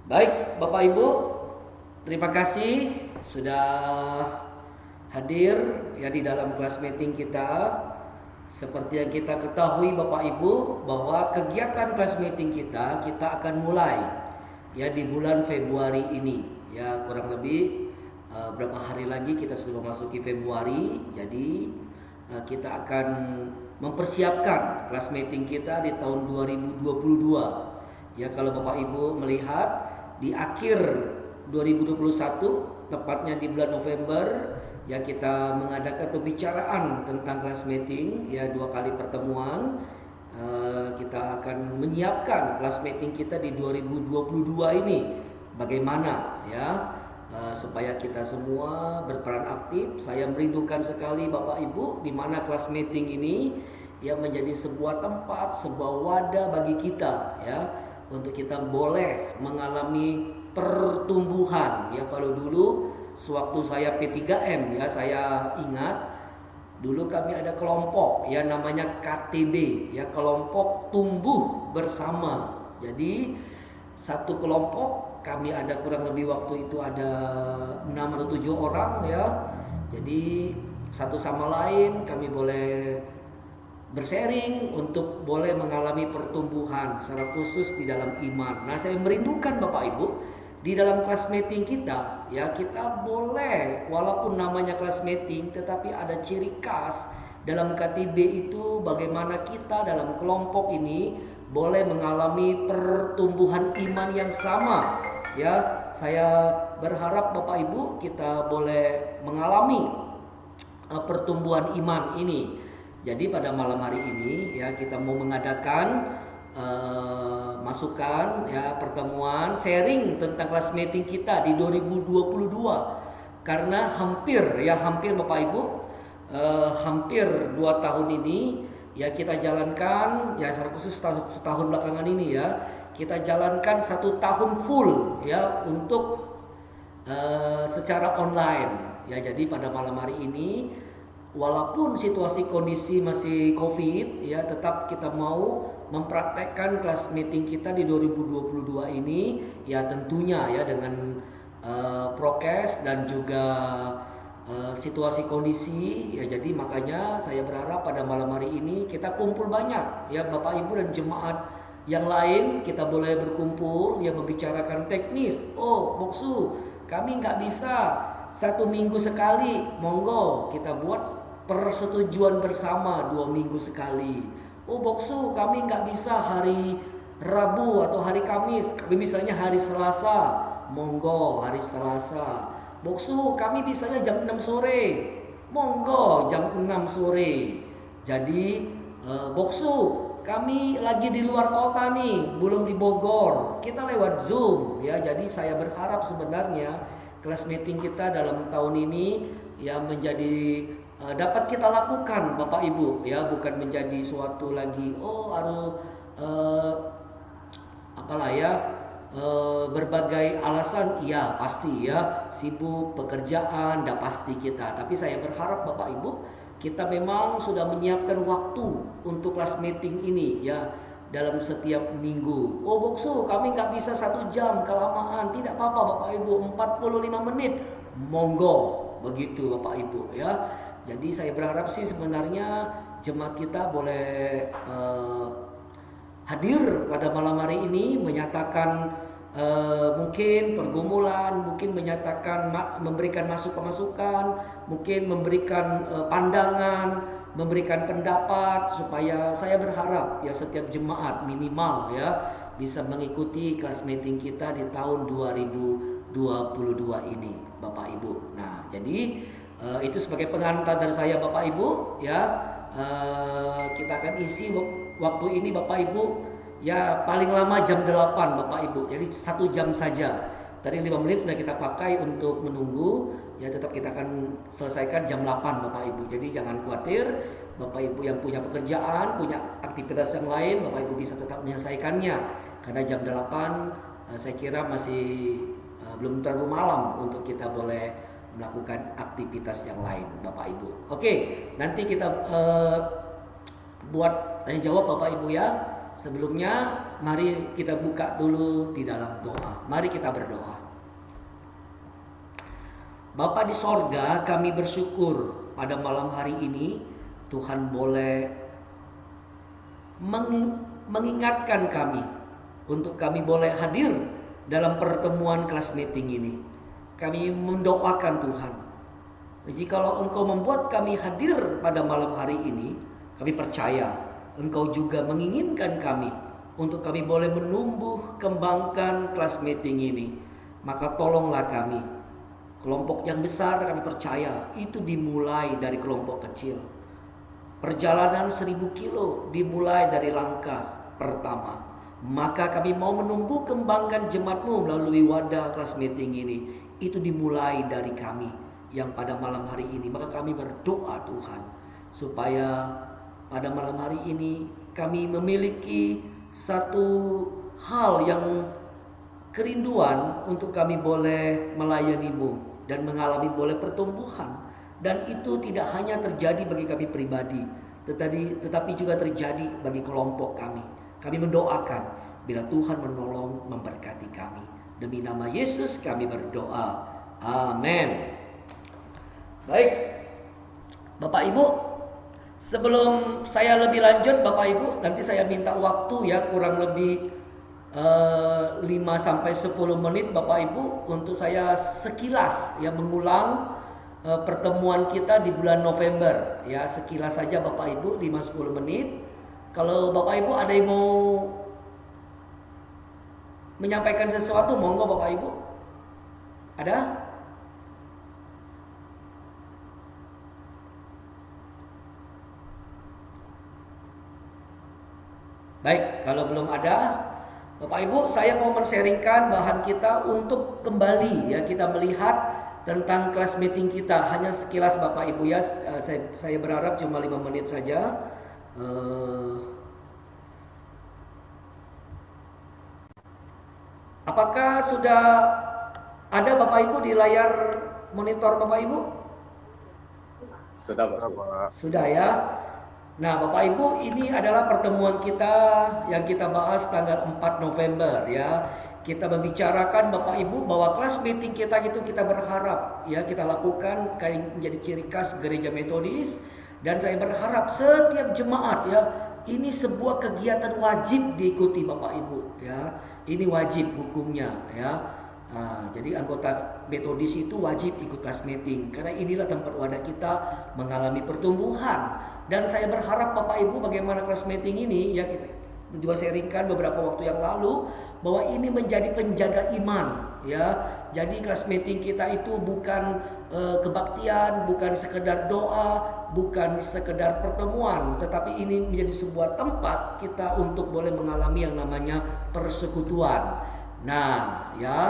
Baik, Bapak Ibu, terima kasih sudah hadir ya di dalam kelas meeting kita. Seperti yang kita ketahui Bapak Ibu bahwa kegiatan kelas meeting kita akan mulai ya di bulan Februari ini. Ya kurang lebih berapa hari lagi kita sudah memasuki Februari. Jadi kita akan mempersiapkan kelas meeting kita di tahun 2022. Ya kalau Bapak Ibu melihat di akhir 2021, tepatnya di bulan November, ya kita mengadakan pembicaraan tentang kelas meeting, ya 2 kali pertemuan. Kita akan menyiapkan kelas meeting kita di 2022 ini bagaimana ya, supaya kita semua berperan aktif. Saya merindukan sekali Bapak Ibu di mana kelas meeting ini ya menjadi sebuah tempat, sebuah wadah bagi kita ya untuk kita boleh mengalami pertumbuhan ya. Kalau dulu sewaktu saya P3M ya, saya ingat dulu kami ada kelompok ya namanya KTB ya, kelompok tumbuh bersama. Jadi satu kelompok kami ada kurang lebih waktu itu ada 6 atau 7 orang ya. Jadi satu sama lain kami boleh bersharing untuk boleh mengalami pertumbuhan secara khusus di dalam iman. Nah, saya merindukan Bapak Ibu di dalam kelas meeting kita ya, kita boleh walaupun namanya kelas meeting tetapi ada ciri khas dalam KTB itu bagaimana kita dalam kelompok ini boleh mengalami pertumbuhan iman yang sama ya. Saya berharap Bapak Ibu kita boleh mengalami pertumbuhan iman ini. Jadi pada malam hari ini ya kita mau mengadakan masukan ya, pertemuan sharing tentang kelas meeting kita di 2022. Karena hampir Bapak Ibu, hampir 2 tahun ini ya kita jalankan ya, secara khusus setahun belakangan ini ya kita jalankan 1 tahun full ya untuk secara online ya. Jadi pada malam hari ini walaupun situasi kondisi masih COVID ya, tetap kita mau mempraktekkan kelas meeting kita di 2022 ini ya, tentunya ya dengan prokes dan juga situasi kondisi ya. Jadi makanya saya berharap pada malam hari ini kita kumpul banyak ya Bapak Ibu dan jemaat yang lain, kita boleh berkumpul ya membicarakan teknis. Oh Boksu, kami nggak bisa 1 minggu sekali, monggo kita buat persetujuan bersama 2 minggu sekali. Oh Boksu, kami nggak bisa hari Rabu atau hari Kamis, kami misalnya hari Selasa, monggo hari Selasa. Boksu, kami bisanya jam 6 sore, monggo jam 6 sore. Jadi Boksu, kami lagi di luar kota nih, belum di Bogor, kita lewat Zoom ya. Jadi saya berharap sebenarnya kelas meeting kita dalam tahun ini ya menjadi dapat kita lakukan Bapak Ibu ya, bukan menjadi suatu lagi harus apalah ya, berbagai alasan. Iya pasti ya, sibuk pekerjaan dah pasti kita, tapi saya berharap Bapak Ibu kita memang sudah menyiapkan waktu untuk kelas meeting ini ya dalam setiap minggu. Oh Boksu, kami nggak bisa 1 jam, kelamaan. Tidak apa-apa Bapak Ibu, 45 menit monggo, begitu Bapak Ibu ya. Jadi saya berharap sih sebenarnya jemaat kita boleh hadir pada malam hari ini, menyatakan mungkin pergumulan, mungkin menyatakan memberikan masukan-masukan, mungkin memberikan pandangan, memberikan pendapat, supaya saya berharap ya setiap jemaat minimal ya bisa mengikuti kelas meeting kita di tahun 2022 ini Bapak Ibu. Nah, jadi itu sebagai pengantar dari saya Bapak Ibu ya. Kita akan isi waktu ini Bapak Ibu ya paling lama jam 8 Bapak Ibu. Jadi 1 jam saja. Tadi 5 menit sudah kita pakai untuk menunggu ya, tetap kita akan selesaikan jam 8 Bapak Ibu. Jadi jangan khawatir Bapak Ibu yang punya pekerjaan, punya aktivitas yang lain, Bapak Ibu bisa tetap menyelesaikannya. Karena jam 8 saya kira masih belum terlalu malam untuk kita boleh melakukan aktivitas yang lain Bapak Ibu. Oke, nanti kita buat tanya jawab Bapak Ibu ya. Sebelumnya mari kita buka dulu di dalam doa. Mari kita berdoa. Bapa di sorga, kami bersyukur pada malam hari ini Tuhan boleh mengingatkan kami untuk kami boleh hadir dalam pertemuan kelas meeting ini. Kami mendoakan Tuhan, jikalau Engkau membuat kami hadir pada malam hari ini, kami percaya Engkau juga menginginkan kami untuk kami boleh menumbuh kembangkan kelas meeting ini. Maka tolonglah kami. Kelompok yang besar kami percaya itu dimulai dari kelompok kecil. Perjalanan 1000 kilo dimulai dari langkah pertama. Maka kami mau menumbuh kembangkan jemaat-Mu melalui wadah kelas meeting ini. Itu dimulai dari kami yang pada malam hari ini. Maka kami berdoa Tuhan, supaya pada malam hari ini kami memiliki satu hal yang kerinduan untuk kami boleh melayani-Mu dan mengalami boleh pertumbuhan. Dan itu tidak hanya terjadi bagi kami pribadi, tetapi juga terjadi bagi kelompok kami. Kami mendoakan bila Tuhan menolong memberkati kami. Demi nama Yesus kami berdoa. Amin. Baik, Bapak Ibu, sebelum saya lebih lanjut Bapak Ibu, nanti saya minta waktu ya kurang lebih 5 sampai 10 menit Bapak Ibu untuk saya sekilas ya mengulang pertemuan kita di bulan November ya, sekilas saja Bapak Ibu 5-10 menit. Kalau Bapak Ibu ada yang mau menyampaikan sesuatu, monggo Bapak Ibu. Ada? Baik, kalau belum ada, Bapak Ibu, saya mau men-sharingkan bahan kita untuk kembali ya kita melihat tentang kelas meeting kita. Hanya sekilas Bapak Ibu ya, saya berharap cuma 5 menit saja. Apakah sudah ada Bapak Ibu di layar monitor Bapak Ibu? Sudah Pak. Sudah ya. Nah Bapak Ibu, ini adalah pertemuan kita yang kita bahas tanggal 4 November ya. Kita membicarakan Bapak Ibu bahwa kelas meeting kita itu kita berharap ya kita lakukan kayak menjadi ciri khas gereja Metodis. Dan saya berharap setiap jemaat ya, ini sebuah kegiatan wajib diikuti Bapak Ibu ya. Ini wajib hukumnya ya. Nah, jadi anggota Metodis itu wajib ikut kelas meeting karena inilah tempat wadah kita mengalami pertumbuhan. Dan saya berharap Bapak Ibu bagaimana kelas meeting ini ya, kita juga sharingkan beberapa waktu yang lalu bahwa ini menjadi penjaga iman ya. Jadi kelas meeting kita itu bukan kebaktian, bukan sekedar doa, bukan sekedar pertemuan, tetapi ini menjadi sebuah tempat kita untuk boleh mengalami yang namanya persekutuan. Nah ya,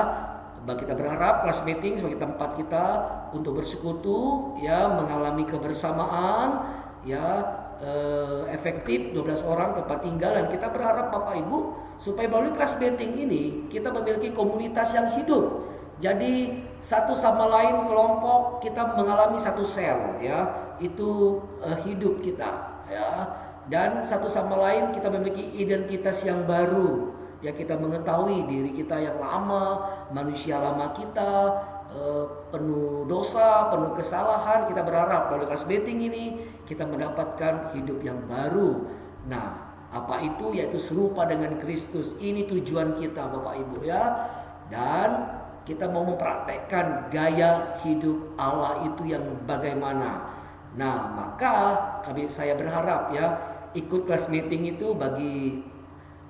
kita berharap kelas meeting sebagai tempat kita untuk bersekutu ya, mengalami kebersamaan ya, efektif 12 orang tempat tinggal. Dan kita berharap Bapak Ibu supaya melalui kelas meeting ini kita memiliki komunitas yang hidup. Jadi satu sama lain kelompok kita mengalami satu sel ya, itu hidup kita ya. Dan satu sama lain kita memiliki identitas yang baru ya, kita mengetahui diri kita yang lama, manusia lama kita penuh dosa, penuh kesalahan. Kita berharap melalui kelas meeting ini kita mendapatkan hidup yang baru. Nah, apa itu? Yaitu serupa dengan Kristus. Ini tujuan kita Bapak Ibu ya. Dan kita mau mempraktekkan gaya hidup Allah itu yang bagaimana. Nah, maka saya berharap ya, ikut kelas meeting itu bagi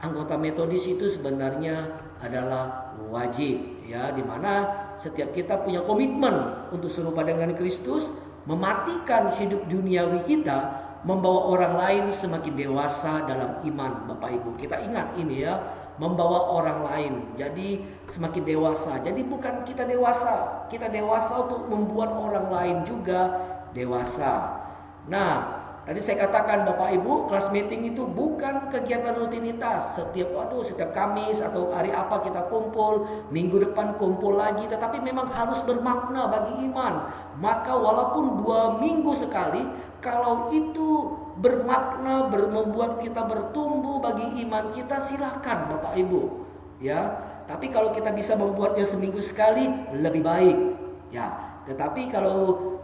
anggota Metodis itu sebenarnya adalah wajib ya, dimana setiap kita punya komitmen untuk serupa dengan Kristus, mematikan hidup duniawi kita, membawa orang lain semakin dewasa dalam iman Bapak Ibu. Kita ingat ini ya, membawa orang lain jadi semakin dewasa. Jadi bukan kita dewasa, kita dewasa untuk membuat orang lain juga dewasa. Nah, tadi saya katakan Bapak Ibu, kelas meeting itu bukan kegiatan rutinitas. Setiap Kamis atau hari apa kita kumpul, minggu depan kumpul lagi. Tetapi memang harus bermakna bagi iman. Maka walaupun 2 minggu sekali, kalau itu bermakna, membuat kita bertumbuh bagi iman kita, silakan Bapak Ibu. Ya, tapi kalau kita bisa membuatnya seminggu sekali lebih baik. Ya, tetapi kalau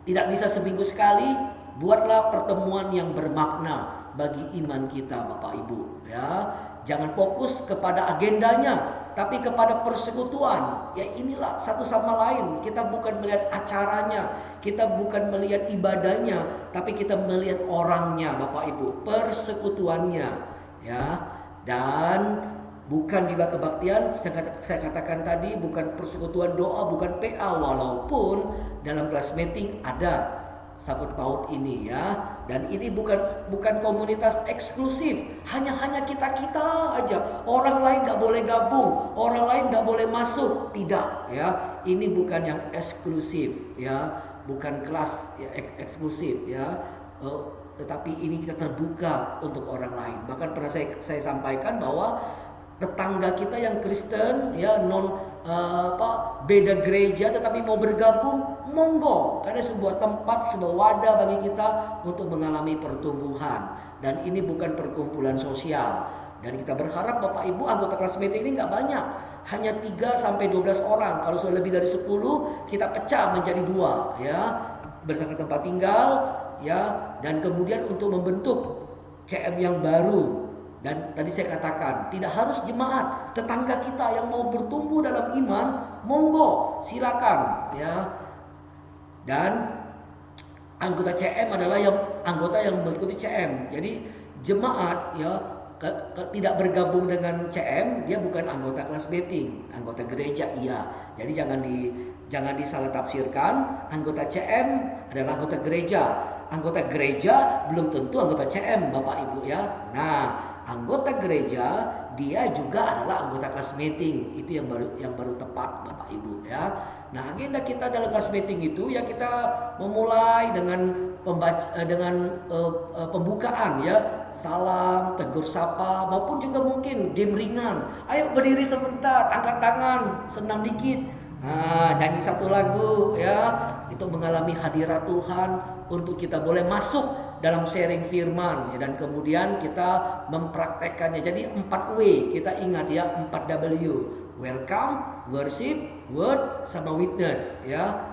tidak bisa seminggu sekali, buatlah pertemuan yang bermakna bagi iman kita Bapak Ibu. Ya, jangan fokus kepada agendanya, tapi kepada persekutuan. Ya, inilah satu sama lain. Kita bukan melihat acaranya, kita bukan melihat ibadahnya, tapi kita melihat orangnya Bapak Ibu, persekutuannya. Ya, dan bukan juga kebaktian, saya katakan tadi, bukan persekutuan doa, bukan PA, walaupun dalam kelas meeting ada sangkut paut ini ya. Dan ini bukan komunitas eksklusif, hanya kita aja. Orang lain nggak boleh gabung, orang lain nggak boleh masuk, tidak ya. Ini bukan yang eksklusif ya, bukan kelas ya, eksklusif ya. Tetapi ini kita terbuka untuk orang lain. Bahkan pernah saya sampaikan bahwa tetangga kita yang Kristen ya, beda gereja tetapi mau bergabung, monggo, karena sebuah tempat, sebuah wadah bagi kita untuk mengalami pertumbuhan. Dan ini bukan perkumpulan sosial. Dan kita berharap Bapak Ibu anggota kelas meeting ini nggak banyak, hanya 3-12 orang. Kalau sudah lebih dari 10, kita pecah menjadi 2 ya, berdasarkan tempat tinggal ya, dan kemudian untuk membentuk CM yang baru. Dan tadi saya katakan, tidak harus jemaat, tetangga kita yang mau bertumbuh dalam iman, monggo, silakan ya. Dan anggota CM adalah anggota yang mengikuti CM. Jadi jemaat ya tidak bergabung dengan CM, dia bukan anggota kelas meeting, anggota gereja iya. Jadi jangan disalah tafsirkan, anggota CM adalah anggota gereja. Anggota gereja belum tentu anggota CM Bapak Ibu ya. Nah, anggota gereja dia juga adalah anggota kelas meeting. Itu yang baru tepat Bapak Ibu ya. Nah, agenda kita dalam kelas meeting itu ya, kita memulai dengan pembukaan ya, salam, tegur sapa, maupun juga mungkin game ringan. Ayo berdiri sebentar, angkat tangan, senam dikit. Nah, nyanyi satu lagu ya, itu mengalami hadirat Tuhan untuk kita boleh masuk dalam sharing firman ya, dan kemudian kita mempraktekkannya. Jadi 4W, kita ingat ya, 4W. Welcome, worship, word, sama witness ya.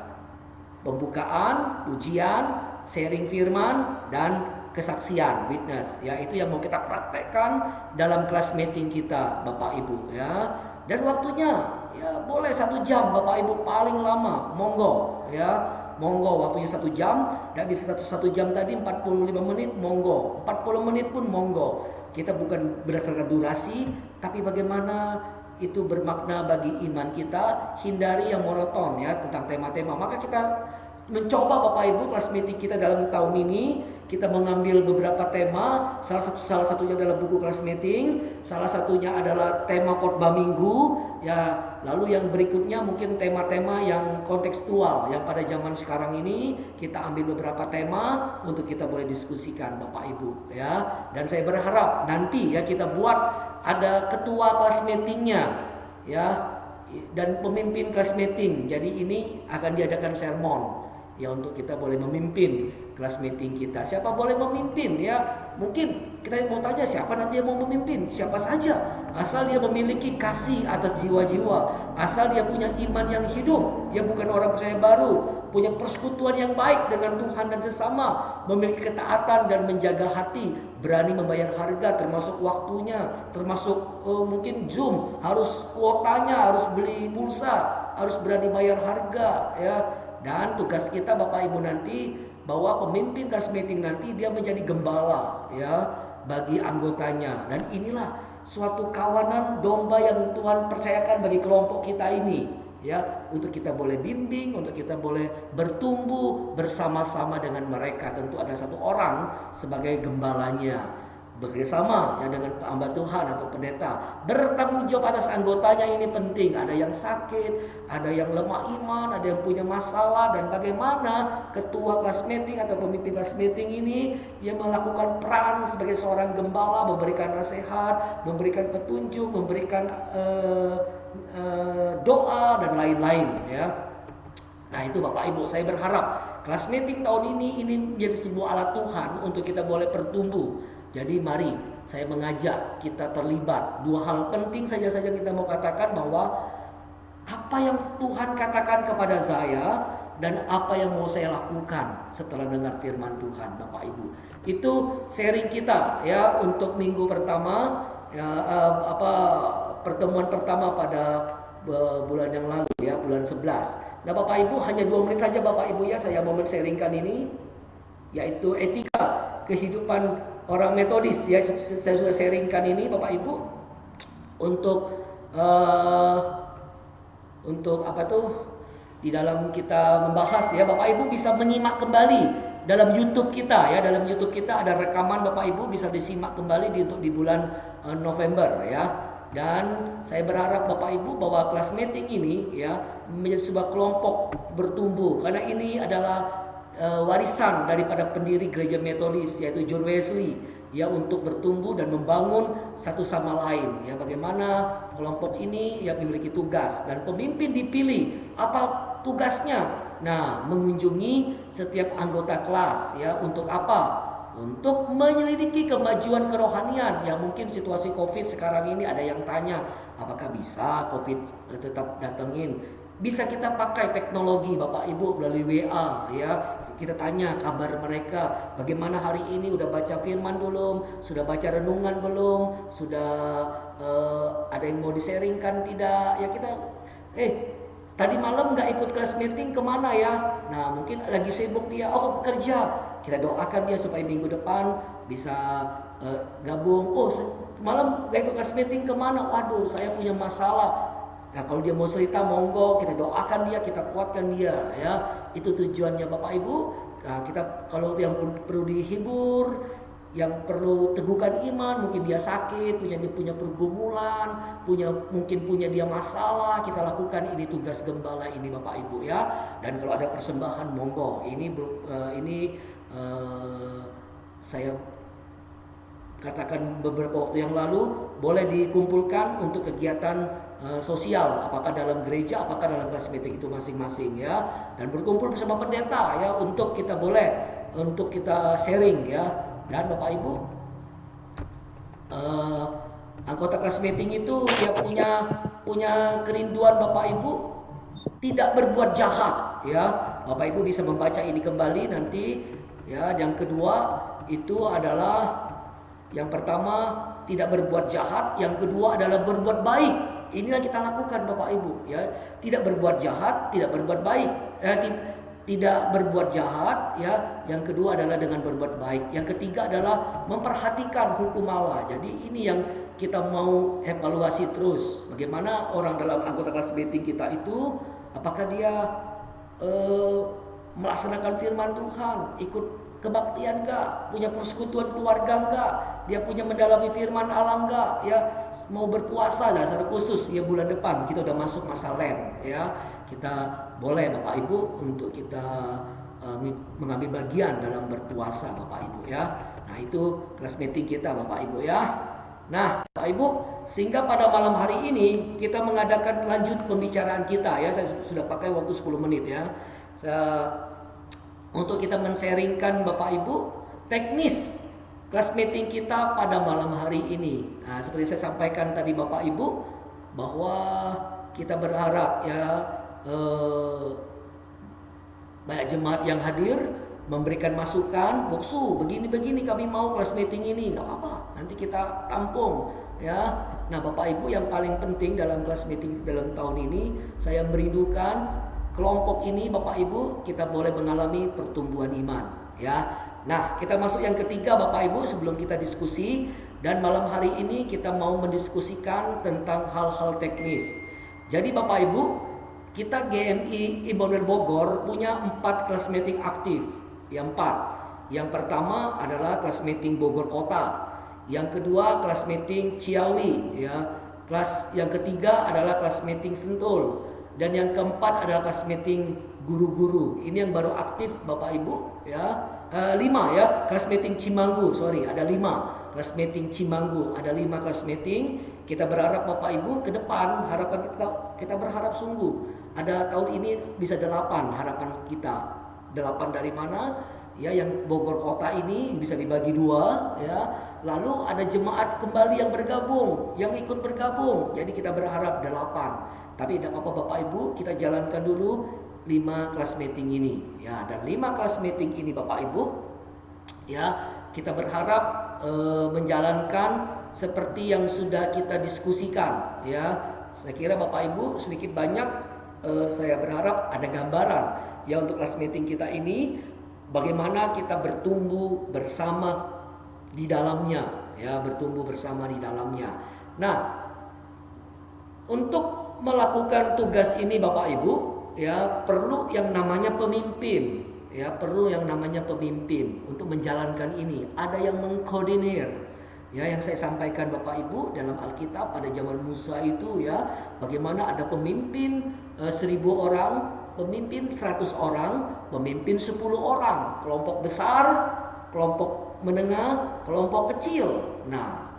Pembukaan, ujian, sharing firman, dan kesaksian, witness ya. Itu yang mau kita praktekkan dalam kelas meeting kita Bapak Ibu ya. Dan waktunya ya boleh 1 jam Bapak Ibu, paling lama monggo ya. Monggo, waktunya 1 jam. Dan bisa 1 jam tadi 45 menit, monggo. 40 menit pun monggo. Kita bukan berdasarkan durasi, tapi bagaimana itu bermakna bagi iman kita. Hindari yang monoton ya, tentang tema-tema. Maka kita mencoba Bapak Ibu, kelas meeting kita dalam tahun ini, kita mengambil beberapa tema. Salah satunya adalah buku kelas meeting, salah satunya adalah tema khotbah minggu ya. Lalu yang berikutnya mungkin tema-tema yang kontekstual yang pada zaman sekarang ini. Kita ambil beberapa tema untuk kita boleh diskusikan Bapak Ibu ya. Dan saya berharap nanti ya kita buat ada ketua kelas meetingnya ya, dan pemimpin kelas meeting. Jadi ini akan diadakan sermon ya, untuk kita boleh memimpin kelas meeting kita. Siapa boleh memimpin ya? Mungkin kita mau tanya, siapa nanti yang mau memimpin? Siapa saja, asal dia memiliki kasih atas jiwa-jiwa, asal dia punya iman yang hidup, dia bukan orang percaya baru, punya persekutuan yang baik dengan Tuhan dan sesama, memiliki ketaatan dan menjaga hati, berani membayar harga, termasuk waktunya, termasuk mungkin Zoom, harus kuotanya, harus beli pulsa, harus berani bayar harga ya. Dan tugas kita Bapak Ibu nanti, bahwa pemimpin kelas meeting nanti dia menjadi gembala ya bagi anggotanya. Dan inilah suatu kawanan domba yang Tuhan percayakan bagi kelompok kita ini ya, untuk kita boleh bimbing, untuk kita boleh bertumbuh bersama-sama dengan mereka. Tentu ada satu orang sebagai gembalanya, bekerjasama ya dengan hamba Tuhan atau pendeta, bertanggung jawab atas anggotanya. Ini penting. Ada yang sakit, ada yang lemah iman, ada yang punya masalah, dan bagaimana ketua kelas meeting atau pemimpin kelas meeting ini dia melakukan peran sebagai seorang gembala, memberikan nasihat, memberikan petunjuk, memberikan doa dan lain-lain ya. Nah itu Bapak Ibu, saya berharap kelas meeting tahun ini menjadi sebuah alat Tuhan untuk kita boleh bertumbuh. Jadi mari saya mengajak kita terlibat. Dua hal penting saja kita mau katakan, bahwa apa yang Tuhan katakan kepada saya dan apa yang mau saya lakukan setelah dengar firman Tuhan, Bapak Ibu. Itu sharing kita ya untuk minggu pertama ya, pertemuan pertama pada bulan yang lalu ya, bulan 11. Nah Bapak Ibu, hanya 2 menit saja Bapak Ibu ya, saya mau men-sharingkan ini, yaitu etika kehidupan orang Metodis ya. Saya sudah sharingkan ini Bapak Ibu untuk apa tuh, di dalam kita membahas ya. Bapak Ibu bisa menyimak kembali dalam YouTube kita ya. Dalam YouTube kita ada rekaman, Bapak Ibu bisa disimak kembali di bulan November ya. Dan saya berharap Bapak Ibu bahwa kelas meeting ini ya menjadi sebuah kelompok bertumbuh, karena ini adalah warisan daripada pendiri gereja Metodis yaitu John Wesley ya, untuk bertumbuh dan membangun satu sama lain ya. Bagaimana kelompok ini ya memiliki tugas, dan pemimpin dipilih. Apa tugasnya? Nah, mengunjungi setiap anggota kelas ya. Untuk apa? Untuk menyelidiki kemajuan kerohanian. Ya mungkin situasi COVID sekarang ini ada yang tanya, apakah bisa COVID tetap datengin? Bisa kita pakai teknologi Bapak Ibu melalui WA ya. Kita tanya kabar mereka, bagaimana hari ini, udah baca firman belum, sudah baca renungan belum, sudah ada yang mau di-sharingkan tidak ya. Kita tadi malam nggak ikut kelas meeting, kemana ya? Nah mungkin lagi sibuk dia, bekerja. Kita doakan dia supaya minggu depan bisa gabung. Malam nggak ikut kelas meeting, kemana? Waduh, saya punya masalah. Nah kalau dia mau cerita, monggo, kita doakan dia, kita kuatkan dia ya. Itu tujuannya Bapak Ibu. Nah, kita kalau yang perlu dihibur, yang perlu teguhkan iman, mungkin dia sakit, punya pergumulan, mungkin punya dia masalah, kita lakukan ini tugas gembala ini Bapak Ibu ya. Dan kalau ada persembahan, monggo. Ini saya katakan beberapa waktu yang lalu, boleh dikumpulkan untuk kegiatan sosial, apakah dalam gereja, apakah dalam kelas meeting itu masing-masing ya. Dan berkumpul bersama pendeta ya, untuk kita sharing ya. Dan Bapak Ibu, anggota kelas meeting itu dia punya kerinduan Bapak Ibu tidak berbuat jahat ya. Bapak Ibu bisa membaca ini kembali nanti ya. Yang kedua itu adalah, yang pertama tidak berbuat jahat, yang kedua adalah berbuat baik. Inilah kita lakukan Bapak Ibu ya. Tidak berbuat jahat, tidak berbuat baik, tidak berbuat jahat ya. Yang kedua adalah dengan berbuat baik. Yang ketiga adalah memperhatikan hukum Allah. Jadi ini yang kita mau evaluasi terus. Bagaimana orang dalam anggota kelas meeting kita itu, apakah dia melaksanakan firman Tuhan, ikut kebaktian enggak, punya persekutuan keluarga enggak, dia punya mendalami firman Allah enggak ya. Mau berpuasa lah secara khusus ya, bulan depan kita udah masuk masa Lent ya. Kita boleh Bapak Ibu untuk kita mengambil bagian dalam berpuasa Bapak Ibu ya. Nah itu kelas meeting kita Bapak Ibu ya. Nah Bapak Ibu, sehingga pada malam hari ini kita mengadakan lanjut pembicaraan kita ya. Saya sudah pakai waktu 10 menit ya. Untuk kita men-sharingkan Bapak Ibu teknis kelas meeting kita pada malam hari ini. Nah, seperti saya sampaikan tadi Bapak Ibu, bahwa kita berharap ya banyak jemaat yang hadir memberikan masukan, Boksu begini-begini kami mau kelas meeting ini, nggak apa-apa, nanti kita tampung ya. Nah Bapak Ibu, yang paling penting dalam kelas meeting dalam tahun ini, saya merindukan kelompok ini Bapak Ibu, kita boleh mengalami pertumbuhan iman ya. Nah kita masuk yang ketiga Bapak Ibu, sebelum kita diskusi. Dan malam hari ini kita mau mendiskusikan tentang hal-hal teknis. Jadi Bapak Ibu, kita GMI Immanuel Bogor punya 4 kelas meeting aktif. Yang pertama adalah kelas meeting Bogor Kota. Yang kedua kelas meeting Ciawi ya. Yang ketiga adalah kelas meeting Sentul. Dan yang keempat adalah kelas meeting guru-guru. Ini yang baru aktif Bapak Ibu ya. 5 ya, kelas meeting Cimanggu, ada 5 kelas meeting Cimanggu, ada 5 kelas meeting. Kita berharap Bapak Ibu ke depan, harapan kita berharap sungguh ada tahun ini bisa 8 harapan kita 8 dari mana? Ya, yang Bogor kota ini bisa dibagi 2 ya. Lalu ada jemaat kembali yang bergabung, yang ikut bergabung. Jadi kita berharap 8. Tapi tidak apa-apa Bapak Ibu, kita jalankan dulu 5 kelas meeting ini ya. Dan 5 kelas meeting ini Bapak Ibu ya, kita berharap menjalankan seperti yang sudah kita diskusikan ya. Saya kira Bapak Ibu sedikit banyak saya berharap ada gambaran ya untuk kelas meeting kita ini, bagaimana kita bertumbuh bersama di dalamnya ya, bertumbuh bersama di dalamnya. Nah, untuk melakukan tugas ini Bapak Ibu ya, perlu yang namanya pemimpin ya, perlu yang namanya pemimpin untuk menjalankan ini. Ada yang mengkoordinir ya, yang saya sampaikan Bapak Ibu dalam Alkitab pada zaman Musa itu ya, bagaimana ada pemimpin 1000 orang, pemimpin 100 orang, pemimpin 10 orang, kelompok besar, kelompok menengah, kelompok kecil. Nah,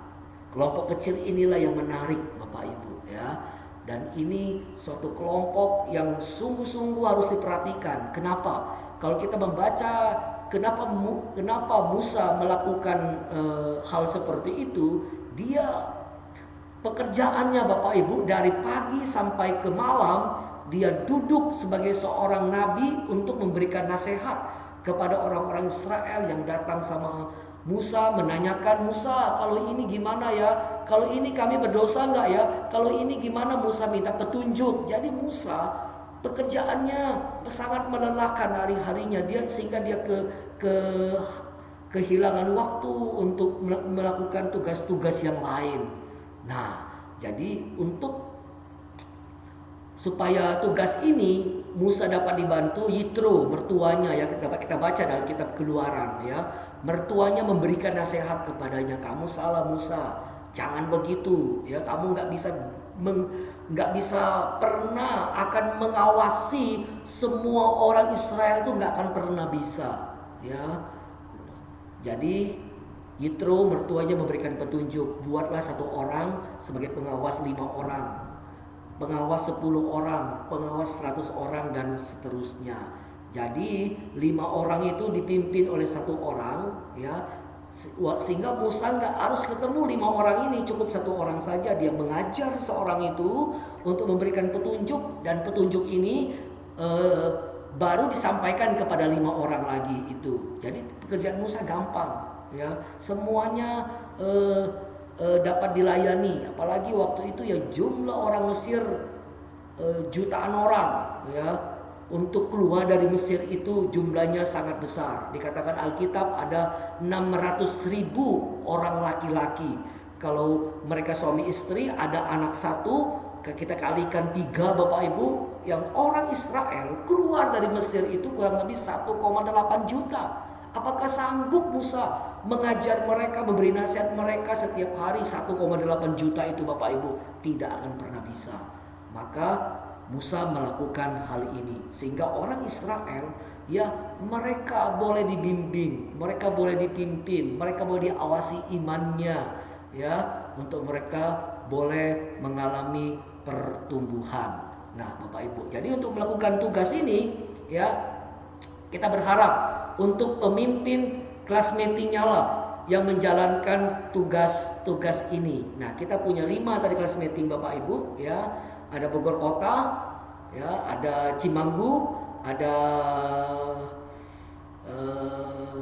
kelompok kecil inilah yang menarik Bapak Ibu ya. Dan ini suatu kelompok yang sungguh-sungguh harus diperhatikan. Kenapa? Kalau kita membaca kenapa Musa melakukan hal seperti itu, dia pekerjaannya Bapak Ibu dari pagi sampai ke malam dia duduk sebagai seorang nabi untuk memberikan nasihat kepada orang-orang Israel yang datang sama Musa, menanyakan, Musa kalau ini gimana ya, kalau ini kami berdosa enggak ya, kalau ini gimana, Musa minta petunjuk. Jadi Musa pekerjaannya sangat melelahkan hari-harinya dia, sehingga dia kehilangan waktu untuk melakukan tugas-tugas yang lain. Nah, jadi supaya tugas ini Musa dapat dibantu, Yitro mertuanya ya, dapat kita baca dalam kitab Keluaran ya, mertuanya memberikan nasihat kepadanya, kamu salah Musa, jangan begitu ya, kamu nggak bisa pernah akan mengawasi semua orang Israel, itu nggak akan pernah bisa ya. Jadi Yitro mertuanya memberikan petunjuk, buatlah 1 orang sebagai pengawas 5 orang, pengawas 10 orang, pengawas 100 orang, dan seterusnya. Jadi 5 orang itu dipimpin oleh 1 orang ya, sehingga Musa nggak harus ketemu 5 orang ini, cukup 1 orang saja. Dia mengajar seorang itu untuk memberikan petunjuk, dan petunjuk ini baru disampaikan kepada 5 orang lagi itu. Jadi pekerjaan Musa gampang ya, semuanya dapat dilayani. Apalagi waktu itu ya jumlah orang Mesir jutaan orang ya. Untuk keluar dari Mesir itu jumlahnya sangat besar. Dikatakan Alkitab ada 600.000 orang laki-laki. Kalau mereka suami istri, ada anak 1, kita kalikan 3 Bapak Ibu, yang orang Israel keluar dari Mesir itu kurang lebih 1,8 juta. Apakah sanggup Musa mengajar mereka, memberi nasihat mereka setiap hari 1,8 juta itu Bapak Ibu? Tidak akan pernah bisa. Maka Musa melakukan hal ini sehingga orang Israel ya, mereka boleh dibimbing, mereka boleh dipimpin, mereka boleh diawasi imannya ya, untuk mereka boleh mengalami pertumbuhan. Nah, Bapak Ibu, jadi untuk melakukan tugas ini ya, kita berharap untuk pemimpin kelas meetingnya lah yang menjalankan tugas-tugas ini. Nah, kita punya 5 tadi kelas meeting Bapak Ibu ya. Ada Bogor Kota, ya, ada Cimanggu, ada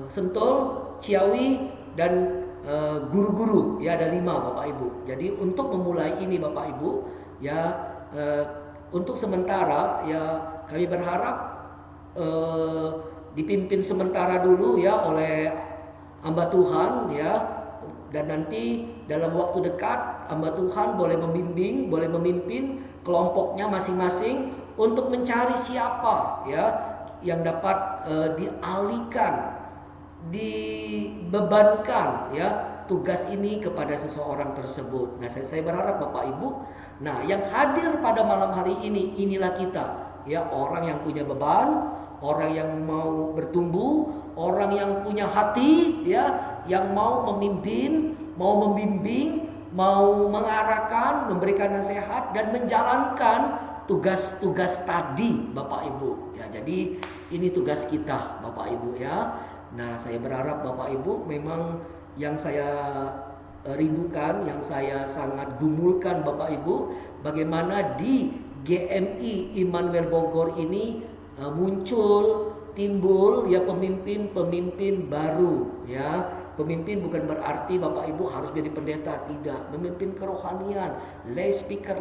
Sentul, Ciawi, dan guru-guru. Ya, ada 5 Bapak Ibu. Jadi untuk memulai ini Bapak Ibu, ya, untuk sementara ya kami berharap dipimpin sementara dulu ya oleh hamba Tuhan ya. Dan nanti dalam waktu dekat hamba Tuhan boleh membimbing, boleh memimpin kelompoknya masing-masing untuk mencari siapa ya yang dapat dialihkan, dibebankan ya tugas ini kepada seseorang tersebut. Nah, saya berharap Bapak Ibu, nah yang hadir pada malam hari ini, inilah kita ya, orang yang punya beban, orang yang mau bertumbuh, orang yang punya hati ya, yang mau memimpin, mau membimbing, mau mengarahkan, memberikan nasihat dan menjalankan tugas-tugas tadi Bapak Ibu ya. Jadi ini tugas kita Bapak Ibu ya. Nah, saya berharap Bapak Ibu memang yang saya rindukan, yang saya sangat gumulkan Bapak Ibu, bagaimana di GMI Immanuel Bogor ini timbul ya pemimpin-pemimpin baru ya. Pemimpin bukan berarti Bapak Ibu harus jadi pendeta, tidak. Memimpin kerohanian, lay speaker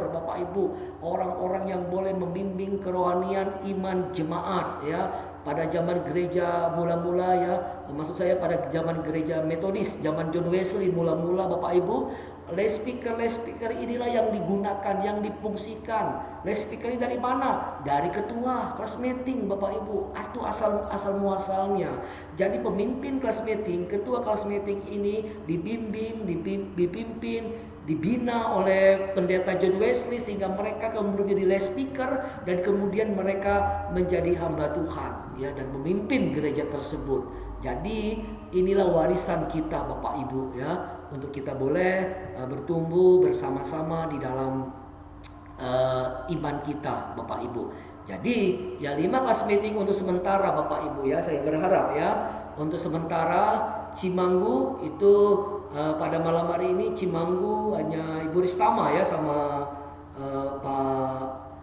Bapak Ibu, orang-orang yang boleh membimbing kerohanian iman jemaat ya. Pada zaman gereja mula-mula ya, maksud saya pada zaman gereja Metodis, zaman John Wesley mula-mula Bapak Ibu, lay speaker inilah yang digunakan, yang difungsikan. Lay speaker ini dari mana? Dari ketua kelas meeting Bapak Ibu. Itu asal muasalnya. Jadi pemimpin kelas meeting, ketua kelas meeting ini dibimbing, dipimpin, dibina oleh pendeta John Wesley sehingga mereka kemudian menjadi lay speaker dan kemudian mereka menjadi hamba Tuhan ya, dan memimpin gereja tersebut. Jadi inilah warisan kita Bapak Ibu ya, untuk kita boleh bertumbuh bersama-sama di dalam iman kita Bapak Ibu. Jadi ya 5 kelas meeting untuk sementara Bapak Ibu ya. Saya berharap ya untuk sementara Cimanggu itu pada malam hari ini Cimanggu hanya Ibu Ristama ya sama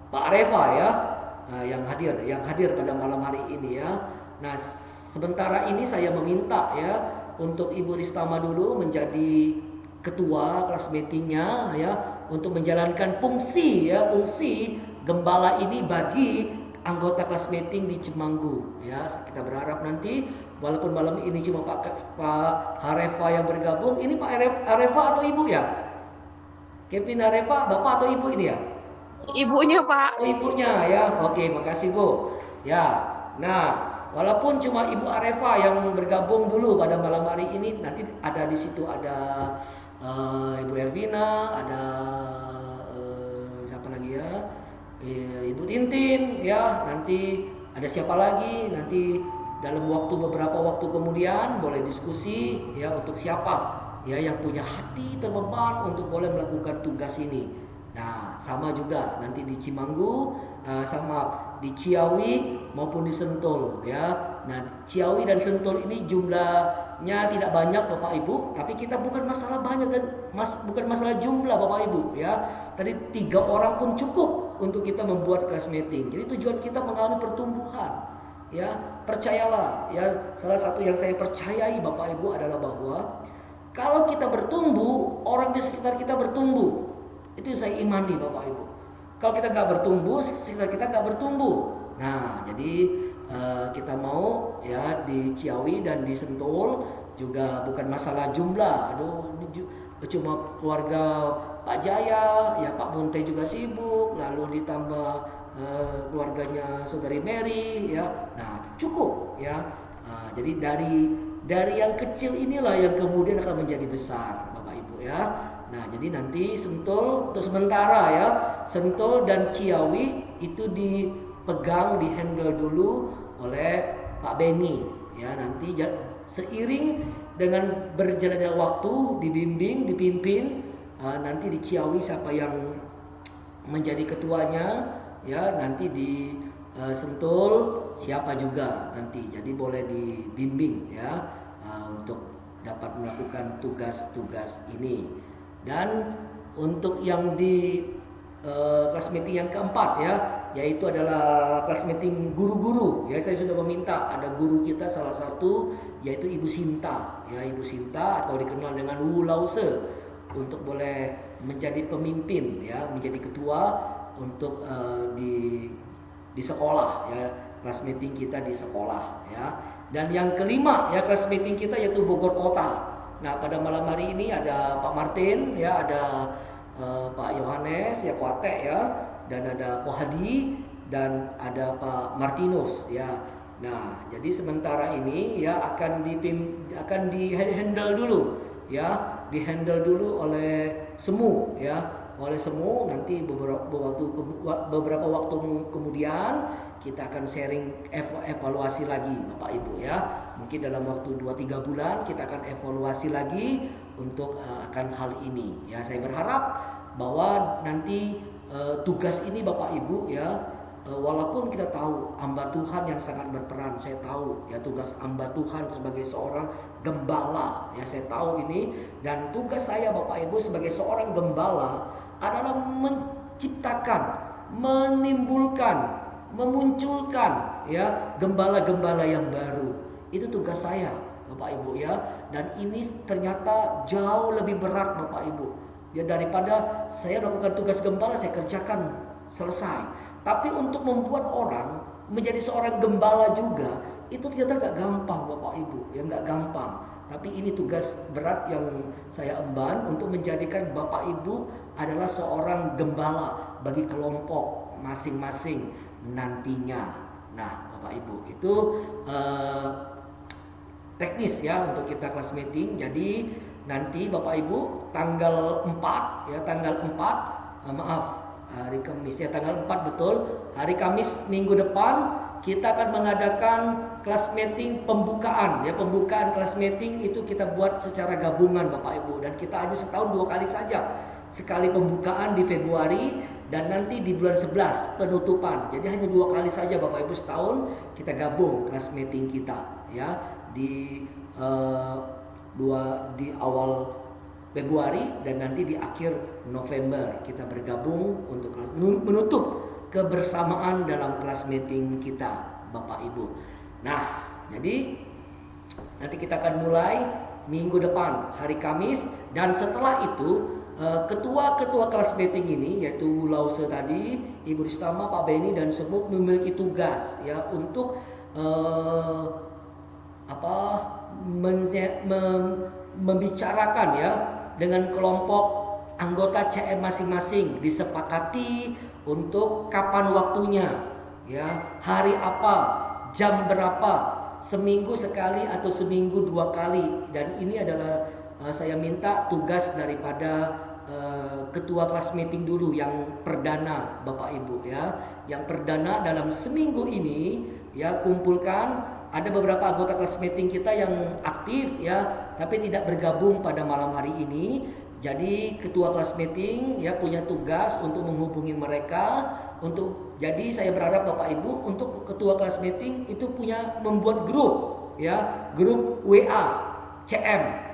Pak Areva ya yang hadir pada malam hari ini ya. Nah, sementara ini saya meminta ya untuk Ibu Ristama dulu menjadi ketua kelas meetingnya ya, untuk menjalankan fungsi gembala ini bagi anggota kelas meeting di Cimanggu ya. Kita berharap nanti walaupun malam ini cuma Pak Areva yang bergabung, ini Pak Areva atau Ibu ya? Kevin Areva, Bapak atau Ibu ini ya? Ibunya Pak. Oh, ibunya ya. Oke, makasih Bu. Ya. Nah, walaupun cuma Ibu Areva yang bergabung dulu pada malam hari ini, nanti ada di situ ada Ibu Ervina, ada siapa lagi ya? Ibu Tintin ya. Nanti ada siapa lagi? Nanti dalam beberapa waktu kemudian boleh diskusi ya untuk siapa ya yang punya hati terbeban untuk boleh melakukan tugas ini. Nah, sama juga nanti di Cimanggu, sama di Ciawi maupun di Sentul ya. Nah, Ciawi dan Sentul ini jumlahnya tidak banyak Bapak Ibu, tapi kita bukan masalah banyak dan bukan masalah jumlah Bapak Ibu ya. Tadi 3 orang pun cukup untuk kita membuat kelas meeting. Jadi tujuan kita mengalami pertumbuhan ya. Percayalah ya, salah satu yang saya percayai Bapak Ibu adalah bahwa kalau kita bertumbuh, orang di sekitar kita bertumbuh. Itu saya imani Bapak Ibu. Kalau kita nggak bertumbuh, sekitar kita nggak bertumbuh. Nah, jadi kita mau ya di Ciawi dan di Sentul juga bukan masalah jumlah. Aduh, ini cuma keluarga Pak Jaya, ya Pak Munte juga sibuk, lalu ditambah keluarganya Saudari Mary, ya. Nah, cukup ya. Jadi dari yang kecil inilah yang kemudian akan menjadi besar, Bapak Ibu ya. Nah, jadi nanti Sentul untuk sementara ya, Sentul dan Ciawi itu dipegang, dihandle dulu oleh Pak Beni ya. Nanti seiring dengan berjalannya waktu, dibimbing, dipimpin, nanti di Ciawi siapa yang menjadi ketuanya ya, nanti di Sentul siapa juga nanti. Jadi boleh dibimbing ya untuk dapat melakukan tugas-tugas ini. Dan untuk yang di kelas meeting yang keempat ya, yaitu adalah kelas meeting guru-guru ya. Saya sudah meminta ada guru kita salah satu yaitu Ibu Sinta ya, Ibu Sinta atau dikenal dengan Wu Lause, untuk boleh menjadi pemimpin ya, menjadi ketua untuk di sekolah ya, kelas meeting kita di sekolah ya. Dan yang kelima ya, kelas meeting kita yaitu Bogor Kota. Nah, pada malam hari ini ada Pak Martin ya, ada Pak Yohanes ya, Kuate ya, dan ada Ko Hadi, dan ada Pak Martinus ya. Nah, jadi sementara ini ya akan di-handle dulu ya, di-handle dulu oleh Semu ya, oleh Semu. Nanti beberapa waktu kemudian kita akan sharing evaluasi lagi Bapak Ibu ya. Mungkin dalam waktu 2-3 bulan kita akan evaluasi lagi untuk akan hal ini ya. Saya berharap bahwa nanti tugas ini Bapak Ibu ya, walaupun kita tahu hamba Tuhan yang sangat berperan, saya tahu ya tugas hamba Tuhan sebagai seorang gembala ya, saya tahu ini, dan tugas saya Bapak Ibu sebagai seorang gembala adalah menciptakan, menimbulkan, memunculkan ya gembala-gembala yang baru. Itu tugas saya Bapak Ibu ya, dan ini ternyata jauh lebih berat Bapak Ibu ya, daripada saya melakukan tugas gembala saya kerjakan selesai. Tapi untuk membuat orang menjadi seorang gembala juga itu ternyata gak gampang Bapak Ibu ya, gak gampang. Tapi ini tugas berat yang saya emban untuk menjadikan Bapak Ibu adalah seorang gembala bagi kelompok masing-masing nantinya. Nah Bapak Ibu itu teknis ya untuk kita kelas meeting. Jadi nanti Bapak Ibu tanggal 4 ya, tanggal 4 hari Kamis ya, tanggal 4 betul, hari Kamis minggu depan kita akan mengadakan kelas meeting pembukaan ya. Pembukaan kelas meeting itu kita buat secara gabungan Bapak Ibu, dan kita hanya setahun 2 kali saja. Sekali pembukaan di Februari dan nanti di bulan 11 penutupan. Jadi hanya 2 kali saja Bapak Ibu setahun kita gabung kelas meeting kita ya, di di awal Februari dan nanti di akhir November kita bergabung untuk menutup kebersamaan dalam kelas meeting kita Bapak Ibu. Nah, jadi nanti kita akan mulai minggu depan hari Kamis, dan setelah itu ketua-ketua kelas meeting ini yaitu Lause tadi, Ibu Ristama, Pak Beni dan Sebut memiliki tugas ya untuk membicarakan ya dengan kelompok anggota CM masing-masing, disepakati untuk kapan waktunya ya, hari apa, jam berapa, seminggu sekali atau seminggu 2 kali. Dan ini adalah saya minta tugas daripada ketua kelas meeting dulu yang perdana Bapak Ibu ya, yang perdana dalam seminggu ini ya, kumpulkan. Ada beberapa anggota kelas meeting kita yang aktif ya, tapi tidak bergabung pada malam hari ini. Jadi ketua kelas meeting ya punya tugas untuk menghubungi mereka untuk, jadi saya berharap Bapak Ibu untuk ketua kelas meeting itu punya membuat grup ya, grup WA CM.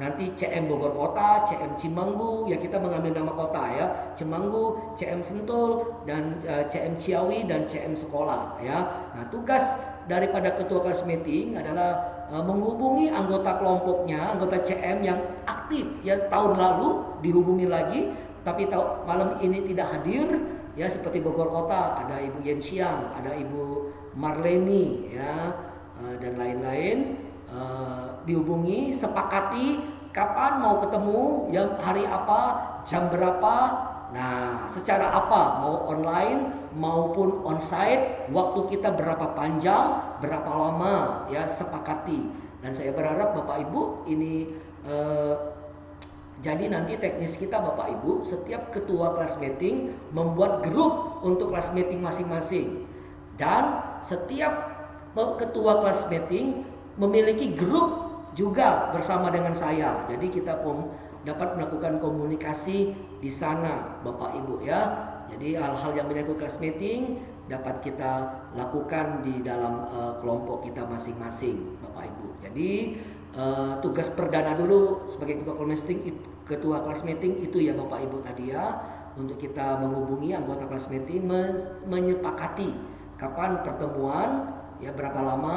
Nanti CM Bogor Kota, CM Cimanggu ya, kita mengambil nama kota ya, Cimanggu, CM Sentul, dan CM Ciawi dan CM Sekolah ya. Nah tugas daripada ketua kelas meeting adalah menghubungi anggota kelompoknya, anggota CM yang aktif ya, tahun lalu dihubungi lagi tapi malam ini tidak hadir ya, seperti Bogor Kota ada Ibu Yensiang, ada Ibu Marleni ya, dan lain-lain. Dihubungi, sepakati kapan mau ketemu, yang hari apa, jam berapa, nah secara apa, mau online maupun onsite, waktu kita berapa panjang, berapa lama ya, sepakati. Dan saya berharap Bapak Ibu ini jadi nanti teknis kita Bapak Ibu, setiap ketua kelas meeting membuat grup untuk kelas meeting masing-masing, dan setiap ketua kelas meeting memiliki grup juga bersama dengan saya. Jadi kita dapat melakukan komunikasi di sana Bapak Ibu ya. Jadi hal-hal yang menyangkut kelas meeting dapat kita lakukan di dalam kelompok kita masing-masing Bapak Ibu. Jadi tugas perdana dulu sebagai ketua kelas meeting itu ya Bapak Ibu tadi ya, untuk kita menghubungi anggota kelas meeting, menyepakati kapan pertemuan ya, berapa lama,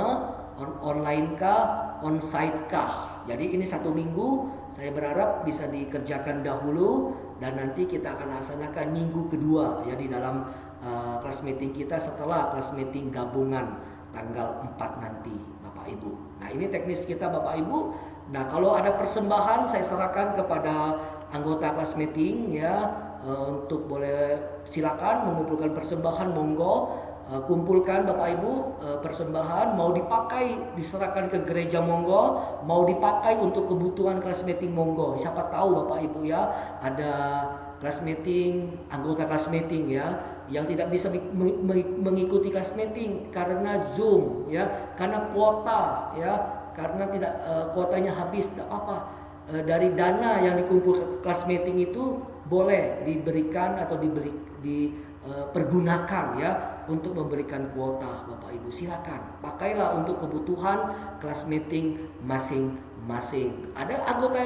online kah, onsite kah. Jadi ini 1 minggu saya berharap bisa dikerjakan dahulu, dan nanti kita akan laksanakan minggu kedua ya di dalam kelas meeting kita setelah kelas meeting gabungan tanggal 4 nanti Bapak Ibu. Nah ini teknis kita Bapak Ibu. Nah kalau ada persembahan saya serahkan kepada anggota kelas meeting ya, untuk boleh silakan mengumpulkan persembahan, monggo. Kumpulkan Bapak Ibu persembahan, mau dipakai diserahkan ke gereja monggo, mau dipakai untuk kebutuhan kelas meeting monggo. Siapa tahu Bapak Ibu ya, ada kelas meeting, anggota kelas meeting ya yang tidak bisa mengikuti kelas meeting karena Zoom ya, karena kuota ya, karena tidak kuotanya habis, tidak apa-apa. dari dana yang dikumpulkan kelas meeting itu boleh diberikan atau dipergunakan ya untuk memberikan kuota. Bapak Ibu silakan pakailah untuk kebutuhan kelas meeting masing-masing. Ada anggota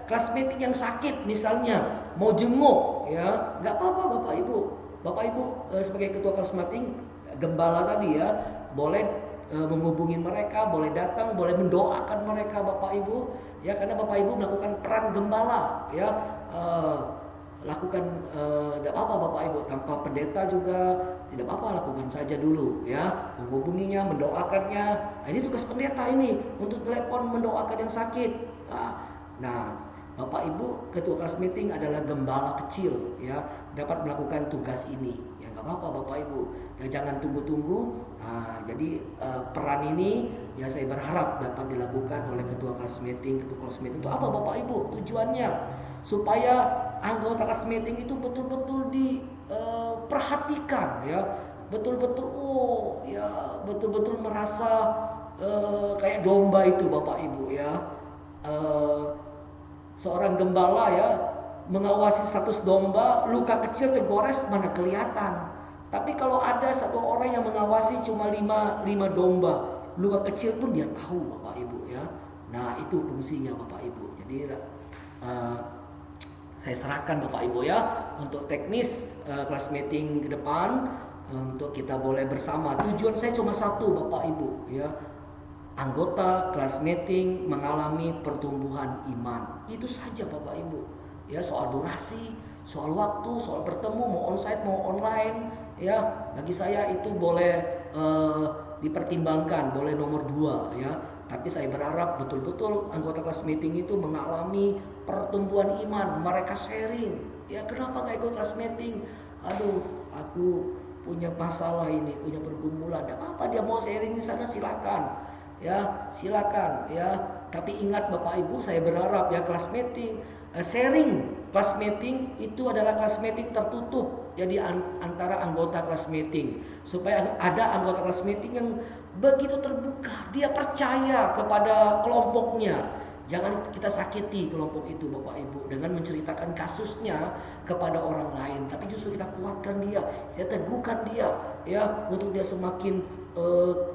kelas meeting yang sakit misalnya mau jenguk ya, nggak apa-apa Bapak Ibu. Bapak Ibu sebagai ketua kelas meeting, gembala tadi ya, boleh menghubungi mereka, boleh datang, boleh mendoakan mereka Bapak Ibu ya, karena Bapak Ibu melakukan peran gembala ya, lakukan tidak apa Bapak Ibu, tanpa pendeta juga tidak apa, lakukan saja dulu ya, menghubunginya, mendoakannya. Nah, ini tugas pendeta ini untuk telepon mendoakan yang sakit. Nah, Bapak Ibu ketua kelas meeting adalah gembala kecil ya, dapat melakukan tugas ini ya, nggak apa-apa Bapak Ibu ya, jangan tunggu-tunggu. Jadi peran ini ya saya berharap dapat dilakukan oleh ketua kelas meeting. Ketua kelas meeting itu apa Bapak Ibu? Tujuannya supaya anggota kelas meeting itu betul-betul diperhatikan ya, betul-betul betul-betul merasa kayak domba itu Bapak Ibu ya. Seorang gembala ya mengawasi 100 domba, luka kecil tergores mana kelihatan. Tapi kalau ada satu orang yang mengawasi cuma 5 domba, luka kecil pun dia tahu Bapak Ibu ya. Nah, itu fungsinya Bapak Ibu. Jadi saya serahkan Bapak Ibu ya untuk teknis kelas meeting ke depan, untuk kita boleh bersama. Tujuan saya cuma satu Bapak Ibu ya. Anggota kelas meeting mengalami pertumbuhan iman. Itu saja Bapak Ibu. Ya, soal durasi, soal waktu, soal bertemu mau onsite mau online ya, bagi saya itu boleh dipertimbangkan, boleh nomor 2 ya. Tapi saya berharap betul-betul anggota kelas meeting itu mengalami pertumbuhan iman, mereka sharing. Ya, kenapa nggak ikut kelas meeting? Aduh, aku punya masalah ini, punya pergumulan. Apa dia mau sharing di sana, silakan. Ya, silakan ya. Tapi ingat Bapak Ibu, saya berharap ya kelas meeting sharing kelas meeting itu adalah kelas meeting tertutup. Jadi antara anggota kelas meeting, supaya ada anggota kelas meeting yang begitu terbuka, dia percaya kepada kelompoknya. Jangan kita sakiti kelompok itu Bapak Ibu dengan menceritakan kasusnya kepada orang lain, tapi justru kita kuatkan dia, kita teguhkan dia ya, untuk dia semakin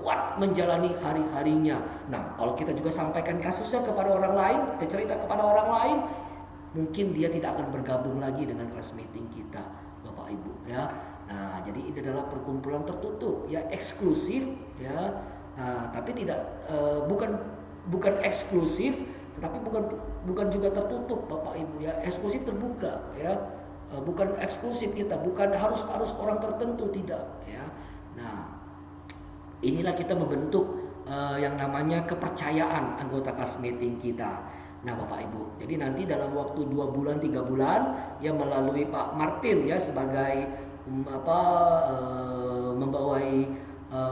kuat menjalani hari-harinya. Nah, kalau kita juga sampaikan kasusnya kepada orang lain, kita cerita kepada orang lain, mungkin dia tidak akan bergabung lagi dengan kelas meeting kita Bapak Ibu ya. Nah, jadi ini adalah perkumpulan tertutup ya, eksklusif ya. Tapi tidak bukan eksklusif, tetapi bukan juga tertutup Bapak Ibu ya. Eksklusif terbuka ya. Bukan eksklusif kita, bukan harus orang tertentu, tidak ya. Nah, inilah kita membentuk yang namanya kepercayaan anggota kelas meeting kita. Nah Bapak Ibu, jadi nanti dalam waktu 2 bulan 3 bulan ya, melalui Pak Martin ya sebagai membawai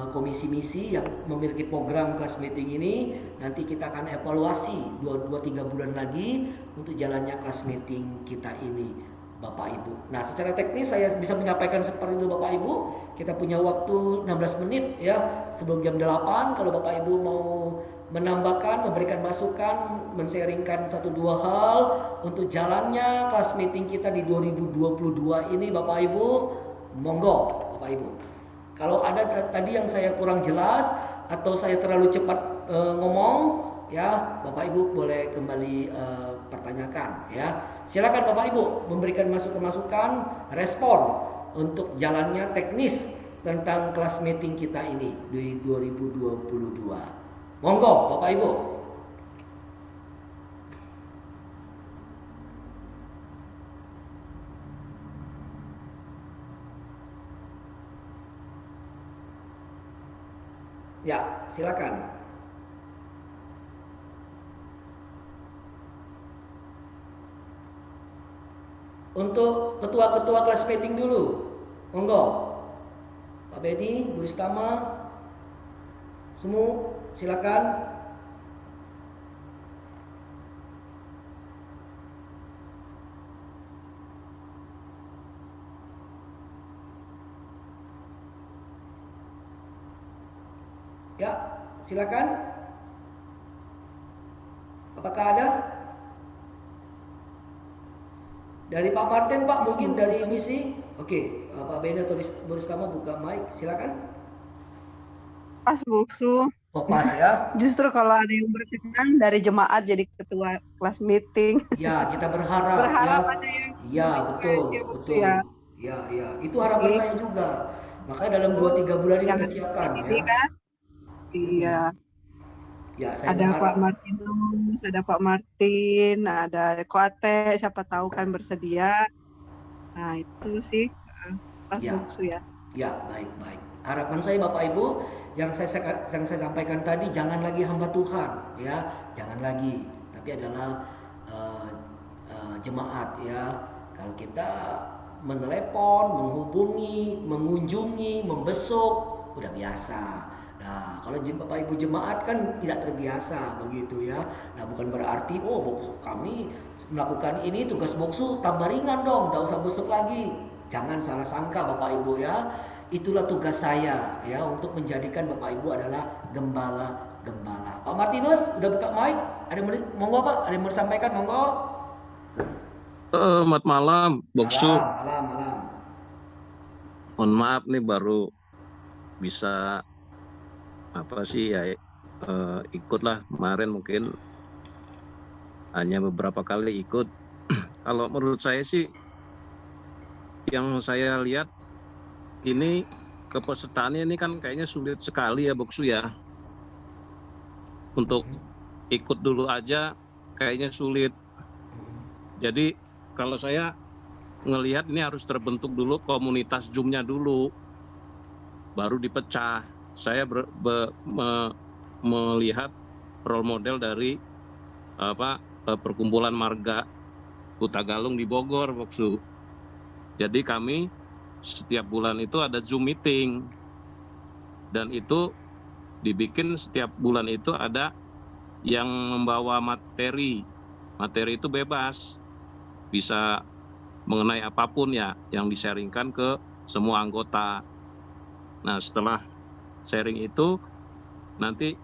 komisi misi yang memiliki program kelas meeting ini, nanti kita akan evaluasi 2-3 bulan lagi untuk jalannya kelas meeting kita ini Bapak Ibu. Nah, secara teknis saya bisa menyampaikan seperti itu Bapak Ibu. Kita punya waktu 16 menit ya sebelum jam 8. Kalau Bapak Ibu mau menambahkan, memberikan masukan, men-sharingkan 1-2 hal untuk jalannya kelas meeting kita di 2022 ini Bapak Ibu, monggo Bapak Ibu. Kalau ada tadi yang saya kurang jelas atau saya terlalu cepat ngomong ya, Bapak Ibu boleh kembali pertanyakan ya. Silakan Bapak Ibu memberikan masukan-masukan, respon untuk jalannya teknis tentang kelas meeting kita ini di 2022. Monggo Bapak Ibu. Ya, silakan. Untuk ketua-ketua kelas meeting dulu, monggo. Pak Bedi, Bu Ristama, semua silakan. Ya, silakan. Apakah ada? Dari Pak Martin Pak, mungkin dari misi. Oke, Pak Beni atau Boris Tama buka mic, silakan. Pas buksu. Oh pas ya. Justru kalau ada yang berkenan dari jemaat jadi ketua kelas meeting. Ya, kita berharap ya. Berharap ada yang Ya, request ya betul, buksu betul. ya. Ya, ya. Itu harapan Jadi saya juga. Makanya dalam 2-3 bulan ini kita jangan siapkan miskin ini ya. kan. Iya. Mm-mm. Ya, saya Ada Pak berharap. Martinus, ada Pak Martin, ada Koate, siapa tahu kan bersedia. Nah itu sih pas Ya, buksu ya. ya, baik, baik. Harapan saya Bapak Ibu yang saya sampaikan tadi, jangan lagi hamba Tuhan, ya, jangan lagi. Tapi adalah eh, jemaat, ya. Kalau kita menelepon, menghubungi, mengunjungi, membesuk, udah biasa. Nah, kalau Bapak Ibu jemaat kan tidak terbiasa begitu ya. Nah, bukan berarti oh kami melakukan ini tugas boksu tambah ringan dong, tidak usah besuk lagi. Jangan salah sangka Bapak Ibu ya. Itulah tugas saya ya untuk menjadikan Bapak Ibu adalah gembala-gembala. Pak Martinus udah buka mic? Ada yang monggo Pak, ada yang mau disampaikan monggo? Selamat malam, Boksu. Malam, malam. Mohon maaf nih baru bisa ikutlah kemarin mungkin hanya beberapa kali ikut. Kalau menurut saya sih yang saya lihat ini kepesertaannya ini kan kayaknya sulit sekali ya Boksu ya. Untuk ikut dulu aja kayaknya sulit. Jadi kalau saya ngelihat ini harus terbentuk dulu komunitas Zoom-nya dulu, baru dipecah. Saya melihat role model dari perkumpulan marga Huta Galung di Bogor, Boksu. Jadi kami setiap bulan itu ada Zoom meeting, dan itu dibikin setiap bulan itu ada yang membawa materi. Materi itu bebas, bisa mengenai apapun ya, yang disaringkan ke semua anggota. Nah setelah sharing itu nanti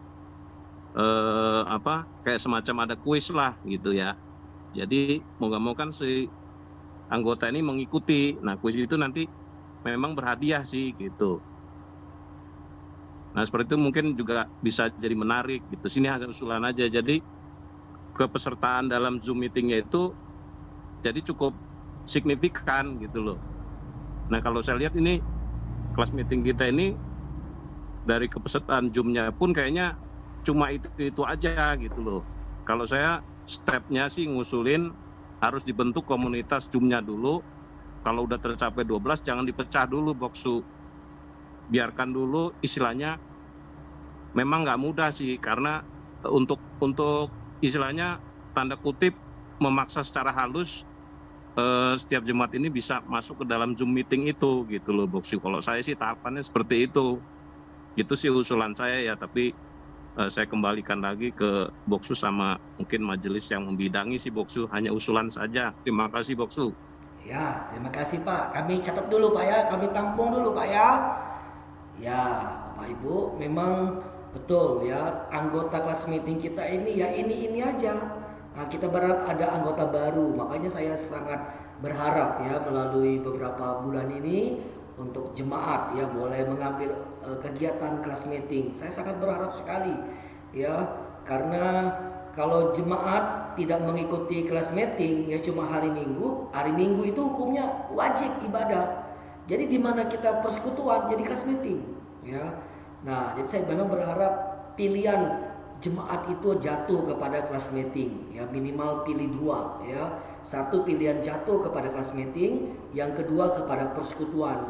kayak semacam ada kuis lah gitu ya. Jadi mau nggak mau kan si anggota ini mengikuti. Nah kuis itu nanti memang berhadiah sih gitu. Nah seperti itu mungkin juga bisa jadi menarik gitu. Sini hasil usulan aja. Jadi kepesertaan dalam Zoom meetingnya itu jadi cukup signifikan gitu loh. Nah kalau saya lihat ini kelas meeting kita ini dari kepesertaan Zoom-nya pun kayaknya cuma itu aja gitu loh. Kalau saya stepnya sih ngusulin harus dibentuk komunitas Zoom-nya dulu. Kalau udah tercapai 12 jangan dipecah dulu Boksu. Biarkan dulu, istilahnya memang nggak mudah sih, karena untuk istilahnya tanda kutip memaksa secara halus setiap jemaat ini bisa masuk ke dalam Zoom meeting itu gitu loh Boksu. Kalau saya sih tahapannya seperti itu. Itu sih usulan saya ya, tapi saya kembalikan lagi ke Boksu sama mungkin majelis yang membidangi sih Boksu. Hanya usulan saja. Terima kasih Boksu. Ya, terima kasih Pak. Kami catat dulu Pak ya, kami tampung dulu Pak ya. Ya, Bapak Ibu, memang betul ya, anggota kelas meeting kita ini ya ini aja. Nah, kita berharap ada anggota baru, makanya saya sangat berharap ya melalui beberapa bulan ini untuk jemaat ya boleh mengambil kegiatan kelas meeting. Saya sangat berharap sekali ya, karena kalau jemaat tidak mengikuti kelas meeting ya cuma hari Minggu itu hukumnya wajib ibadah. Jadi di mana kita persekutuan jadi kelas meeting ya. Nah, jadi saya memang berharap pilihan jemaat itu jatuh kepada kelas meeting ya, minimal pilih 2 ya. Satu pilihan jatuh kepada kelas meeting, yang kedua kepada persekutuan.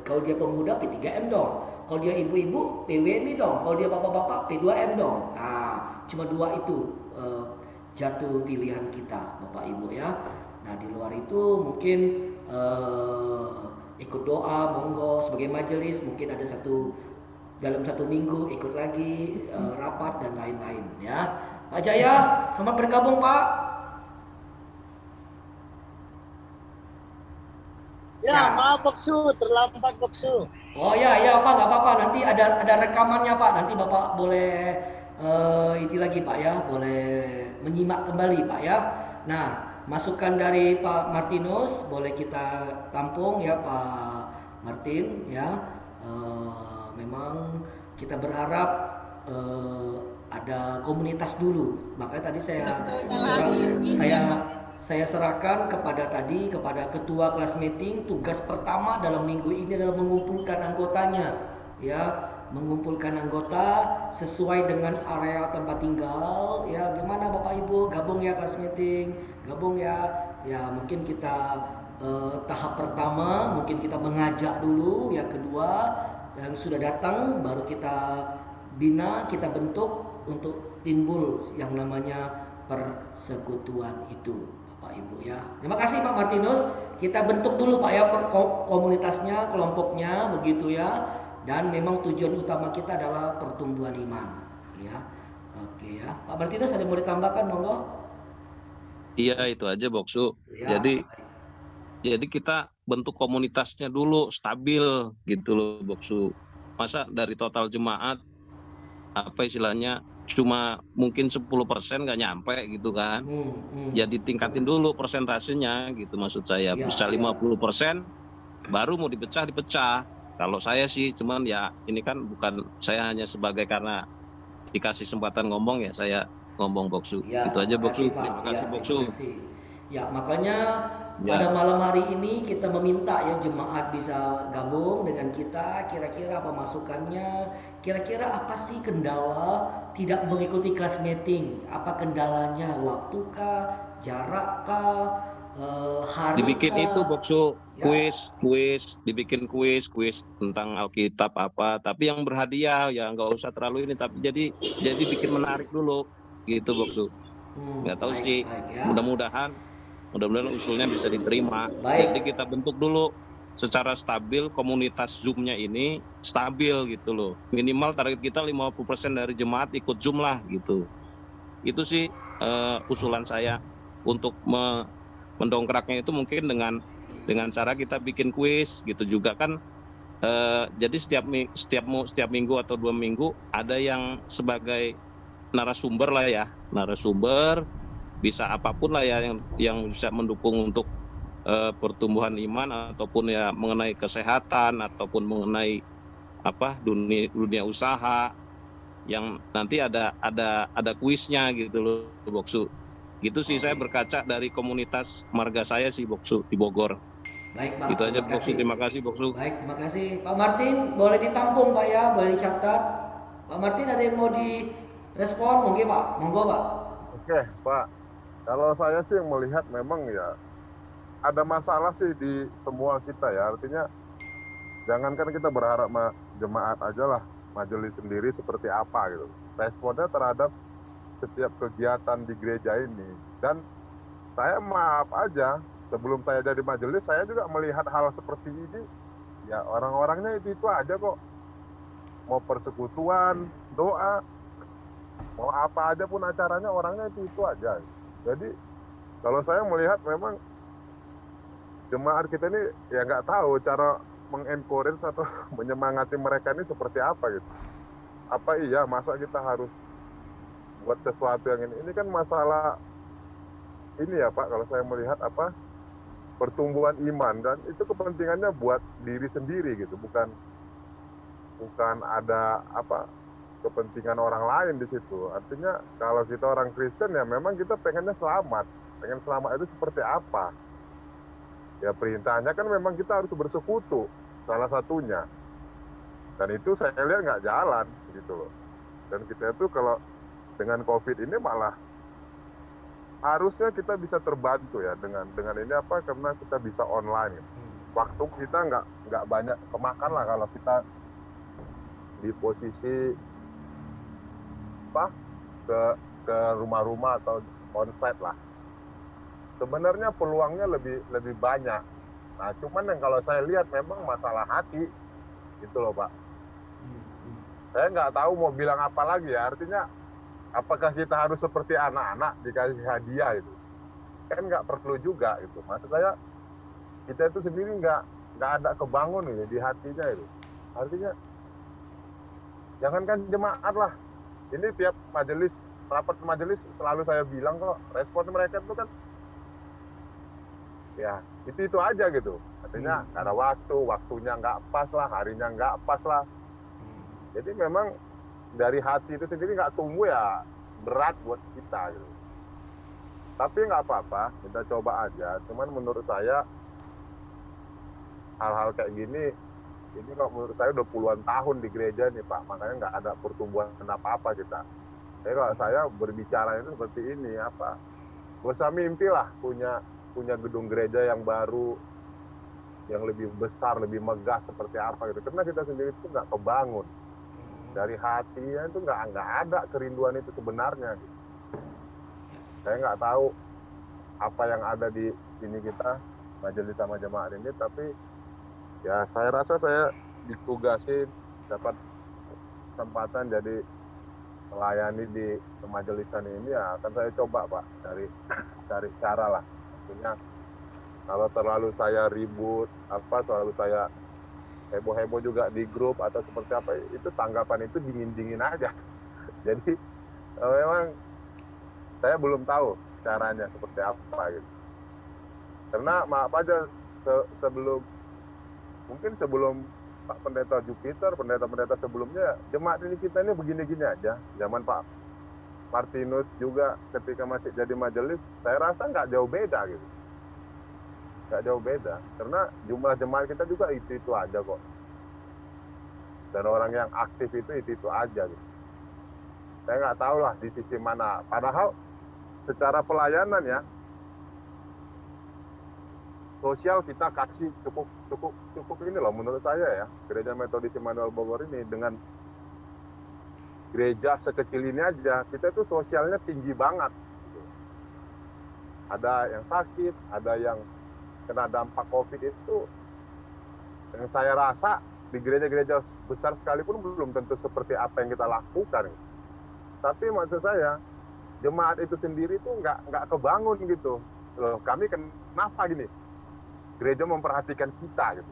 Kalau dia pemuda P3M dong. Kalau dia ibu-ibu PWMI dong. Kalau dia bapak-bapak P2M dong. Nah, cuma 2 itu jatuh pilihan kita Bapak Ibu ya. Nah, di luar itu mungkin ikut doa monggo sebagai majelis, mungkin ada dalam 1 minggu ikut lagi rapat dan lain-lain ya. Pak Jaya, selamat bergabung Pak. Ya, maaf Boksu, terlambat Boksu. Oh ya Pak, nggak apa-apa. Nanti ada rekamannya Pak. Nanti Bapak boleh itu lagi Pak ya, boleh menyimak kembali Pak ya. Nah, masukan dari Pak Martinus boleh kita tampung ya Pak Martin ya. Memang kita berharap ada komunitas dulu. Makanya tadi saya serahkan kepada ketua kelas meeting, tugas pertama dalam minggu ini adalah mengumpulkan anggotanya ya, mengumpulkan anggota sesuai dengan area tempat tinggal ya. Gimana Bapak Ibu, gabung ya kelas meeting, gabung ya. Ya mungkin kita tahap pertama mungkin kita mengajak dulu, yang kedua yang sudah datang baru kita bina, kita bentuk untuk timbul yang namanya persekutuan itu Bapak Ibu ya. Terima kasih Pak Martinus. Kita bentuk dulu Pak ya komunitasnya, kelompoknya begitu ya. Dan memang tujuan utama kita adalah pertumbuhan iman ya. Oke ya. Pak Martinus ada yang mau ditambahkan monggo? Iya, itu aja Boksu. Ya, Jadi kita bentuk komunitasnya dulu stabil gitu loh Boksu. Masa dari total jemaat apa istilahnya cuma mungkin 10% nggak nyampe gitu kan. Ya ditingkatin dulu persentasenya gitu maksud saya. Ya, Bisa ya. 50% baru mau dipecah. Kalau saya sih cuman ya ini kan bukan saya hanya sebagai karena dikasih kesempatan ngomong ya saya ngomong Boksu. Ya, Itu aja Boksu. Pak. Terima kasih Ya, Boksu. terima kasih. Ya, makanya Ya. pada malam hari ini kita meminta ya jemaat bisa gabung dengan kita. Kira-kira apa masukannya? Kira-kira apa sih kendala tidak mengikuti kelas meeting? Apa kendalanya? Waktukah? Jarakkah? Hari Dibikin itu Boksu Ya. kuis, dibikin kuis tentang Alkitab apa, tapi yang berhadiah ya nggak usah terlalu ini, tapi jadi bikin menarik dulu gitu Boksu. Nggak tahu baik, sih, baik ya. mudah-mudahan usulnya bisa diterima. Baik. Jadi kita bentuk dulu secara stabil komunitas Zoom-nya ini stabil gitu loh. Minimal target kita 50% dari jemaat ikut Zoom lah gitu. Itu sih usulan saya untuk mendongkraknya itu mungkin dengan cara kita bikin kuis gitu juga kan. Jadi setiap minggu atau 2 minggu ada yang sebagai narasumber lah ya, narasumber bisa apapun lah ya yang bisa mendukung untuk pertumbuhan iman ataupun ya mengenai kesehatan ataupun mengenai apa dunia usaha yang nanti ada kuisnya gitu loh Boksu. Gitu sih saya berkaca dari komunitas marga saya sih Boksu di Bogor. Baik Pak. Gitu aja Boksu, terima kasih Boksu. Baik, terima kasih. Pak Martin boleh ditampung Pak ya, boleh dicatat. Pak Martin ada yang mau direspon? Mungkin Pak, monggo Pak. Oke Pak, kalau saya sih melihat memang ya ada masalah sih di semua kita ya. Artinya jangankan kita berharap jemaat aja lah, majelis sendiri seperti apa gitu. Responnya terhadap setiap kegiatan di gereja ini. Dan saya maaf aja, sebelum saya jadi majelis saya juga melihat hal seperti ini. Ya orang-orangnya itu aja kok. Mau persekutuan, doa, mau apa aja pun acaranya orangnya itu aja. Jadi kalau saya melihat memang jemaat kita ini ya nggak tahu cara mengencourage atau menyemangati mereka ini seperti apa gitu. Apa iya masa kita harus buat sesuatu yang ini kan masalah ini ya Pak, kalau saya melihat apa pertumbuhan iman, dan itu kepentingannya buat diri sendiri gitu, bukan ada apa kepentingan orang lain di situ. Artinya kalau kita orang Kristen ya memang kita pengennya selamat. Pengen selamat itu seperti apa? Ya perintahnya kan memang kita harus bersekutu, salah satunya. Dan itu saya lihat nggak jalan gitu loh. Dan kita itu kalau dengan COVID ini malah harusnya kita bisa terbantu ya dengan ini apa, karena kita bisa online. Waktu kita nggak banyak kemakan lah kalau kita di posisi apa ke rumah-rumah atau onsite lah. Sebenarnya peluangnya lebih banyak. Nah cuman yang kalau saya lihat memang masalah hati gitu loh Pak. Saya nggak tahu mau bilang apa lagi ya. Artinya apakah kita harus seperti anak-anak dikasih hadiah itu? Kan nggak perlu juga itu. Maksud saya kita itu sendiri nggak ada kebangun gitu di hatinya itu. Artinya jangankan jemaat lah. Ini tiap majelis, rapat majelis selalu saya bilang kok, respon mereka itu kan ya itu aja gitu. Artinya nggak ada waktunya nggak pas lah, harinya nggak pas lah. Jadi memang dari hati itu sendiri nggak tumbuh ya, berat buat kita gitu. Tapi nggak apa-apa, kita coba aja. Cuman menurut saya hal-hal kayak gini, ini kalau menurut saya udah puluhan tahun di gereja nih Pak, makanya nggak ada pertumbuhan apa-apa kita. Jadi kalau saya berbicara itu seperti ini apa, gak usah mimpi lah punya gedung gereja yang baru, yang lebih besar, lebih megah seperti apa gitu. Karena kita sendiri itu nggak kebangun dari hatinya, itu nggak ada kerinduan itu sebenarnya. Gitu. Saya nggak tahu apa yang ada di sini kita majelis sama jemaat ini, tapi ya saya rasa saya ditugasin dapat kesempatan jadi melayani di kemajelisan ini, ya akan saya coba Pak cari cara lah. Maksudnya kalau terlalu saya ribut terlalu saya heboh-heboh juga di grup atau seperti apa, itu tanggapan itu dingin-dingin aja. Jadi memang saya belum tahu caranya seperti apa gitu. Karena maaf aja sebelum Pak Pendeta Jupiter, pendeta-pendeta sebelumnya, jemaat ini kita ini begini-gini aja. Zaman Pak Martinus juga ketika masih jadi majelis, saya rasa nggak jauh beda gitu. Nggak jauh beda. Karena jumlah jemaat kita juga itu aja kok. Dan orang yang aktif itu aja gitu. Saya nggak tahu lah di sisi mana. Padahal secara pelayanan ya, sosial kita kasih cukup ini loh menurut saya ya. Gereja Metodis Immanuel Bogor ini dengan gereja sekecil ini aja, kita itu sosialnya tinggi banget. Ada yang sakit, ada yang kena dampak COVID itu, yang saya rasa di gereja-gereja besar sekalipun belum tentu seperti apa yang kita lakukan. Tapi maksud saya, jemaat itu sendiri tuh nggak kebangun gitu. Loh, kami kenapa gini? Gereja memperhatikan kita gitu.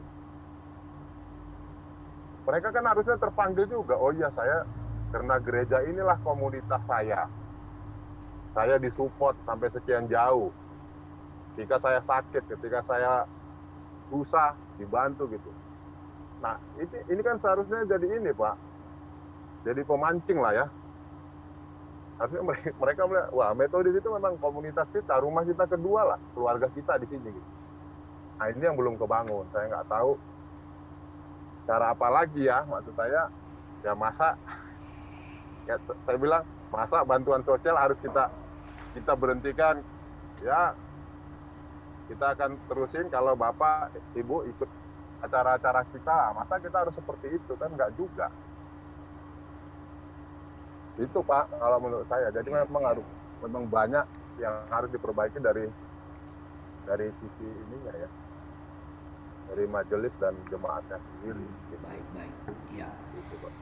Mereka kan harusnya terpanggil juga. Oh iya, saya karena gereja inilah komunitas saya. Saya disupport sampai sekian jauh. Ketika saya sakit, ketika saya susah, dibantu gitu. Nah, ini kan seharusnya jadi ini Pak. Jadi pemancing lah ya. Harusnya mereka melihat, wah Metodis itu memang komunitas kita, rumah kita kedua lah, keluarga kita di sini gitu. Nah ini yang belum kebangun, saya nggak tahu cara apa lagi ya, maksud saya ya masa, ya saya bilang masa bantuan sosial harus kita berhentikan, ya kita akan terusin kalau Bapak, Ibu ikut acara-acara kita, masa kita harus seperti itu kan nggak juga. Itu Pak, kalau menurut saya. Jadi memang banyak yang harus diperbaiki dari sisi ininya ya, dari majelis dan jemaatnya sendiri. Gitu. Baik, ya. Gitu, Pak.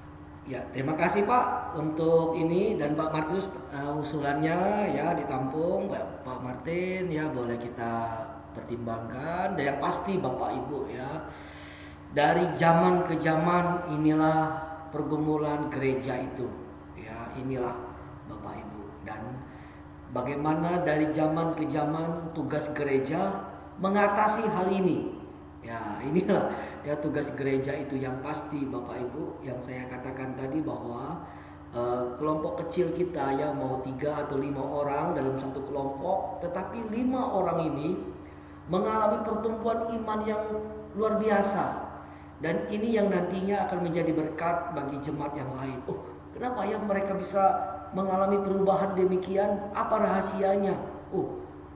Ya, terima kasih Pak untuk ini, dan Pak Martinus usulannya ya ditampung, Pak Martin ya boleh kita pertimbangkan. Dan yang pasti Bapak Ibu ya, dari zaman ke zaman inilah pergumulan gereja itu. Inilah Bapak Ibu, dan bagaimana dari zaman ke zaman tugas gereja mengatasi hal ini. Ya, inilah ya tugas gereja itu yang pasti Bapak Ibu, yang saya katakan tadi bahwa kelompok kecil kita ya mau 3 atau 5 orang dalam satu kelompok, tetapi 5 orang ini mengalami pertumbuhan iman yang luar biasa, dan ini yang nantinya akan menjadi berkat bagi jemaat yang lain. Kenapa ya mereka bisa mengalami perubahan demikian? Apa rahasianya?